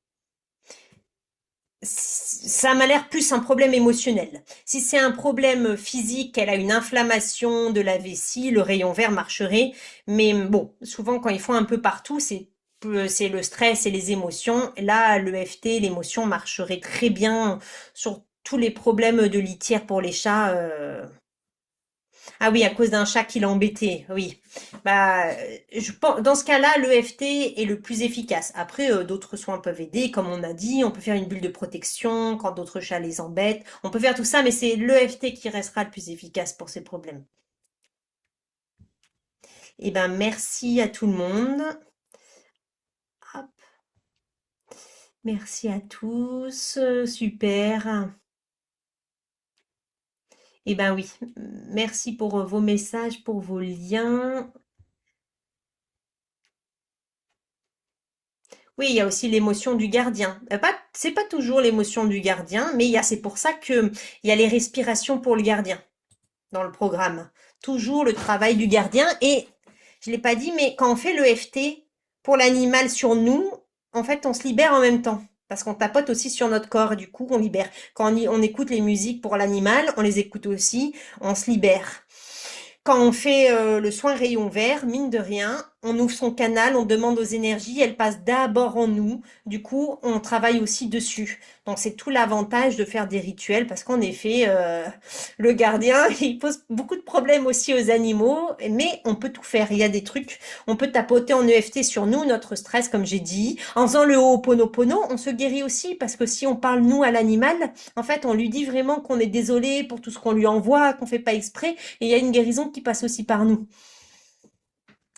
ça m'a l'air plus un problème émotionnel. Si c'est un problème physique, elle a une inflammation de la vessie, le rayon vert marcherait. Mais bon, souvent quand ils font un peu partout, c'est le stress et les émotions. Là, le FT, l'émotion marcherait très bien sur tous les problèmes de litière pour les chats. Ah oui, à cause d'un chat qui l'a embêté, oui. Bah, je pense, dans ce cas-là, l'EFT est le plus efficace. Après, d'autres soins peuvent aider, comme on a dit, on peut faire une bulle de protection quand d'autres chats les embêtent. On peut faire tout ça, mais c'est l'EFT qui restera le plus efficace pour ces problèmes. Eh ben, merci à tout le monde. Hop, merci à tous, super. Eh ben oui, merci pour vos messages, pour vos liens. Oui, il y a aussi l'émotion du gardien. C'est pas toujours l'émotion du gardien, mais c'est pour ça que il y a les respirations pour le gardien dans le programme. Toujours le travail du gardien. Et je l'ai pas dit, mais quand on fait le FT pour l'animal sur nous, en fait, on se libère en même temps. Parce qu'on tapote aussi sur notre corps, et du coup, on libère. Quand on écoute les musiques pour l'animal, on les écoute aussi, on se libère. Quand on fait le soin rayon vert, mine de rien, on ouvre son canal, on demande aux énergies, elles passent d'abord en nous. Du coup, on travaille aussi dessus. Donc c'est tout l'avantage de faire des rituels parce qu'en effet, le gardien, il pose beaucoup de problèmes aussi aux animaux, mais on peut tout faire. Il y a des trucs, on peut tapoter en EFT sur nous, notre stress, comme j'ai dit. En faisant le Ho'oponopono, on se guérit aussi parce que si on parle nous à l'animal, en fait, on lui dit vraiment qu'on est désolé pour tout ce qu'on lui envoie, qu'on fait pas exprès, et il y a une guérison qui passe aussi par nous.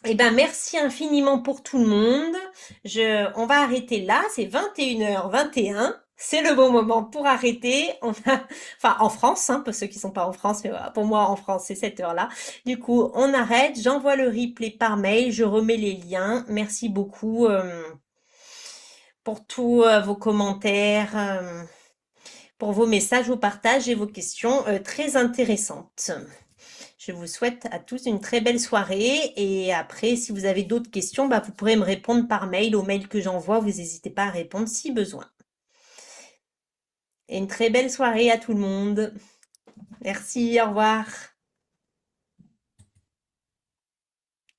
Eh ben, merci infiniment pour tout le monde. On va arrêter là, c'est 21h21. C'est le bon moment pour arrêter. Enfin, en France, hein, pour ceux qui sont pas en France, mais voilà, pour moi, en France, c'est cette heure-là. Du coup, on arrête. J'envoie le replay par mail. Je remets les liens. Merci beaucoup, pour tous vos commentaires, pour vos messages, vos partages et vos questions, très intéressantes. Je vous souhaite à tous une très belle soirée et après, si vous avez d'autres questions, bah, vous pourrez me répondre par mail au mail que j'envoie. Vous n'hésitez pas à répondre si besoin. Et une très belle soirée à tout le monde. Merci, au revoir.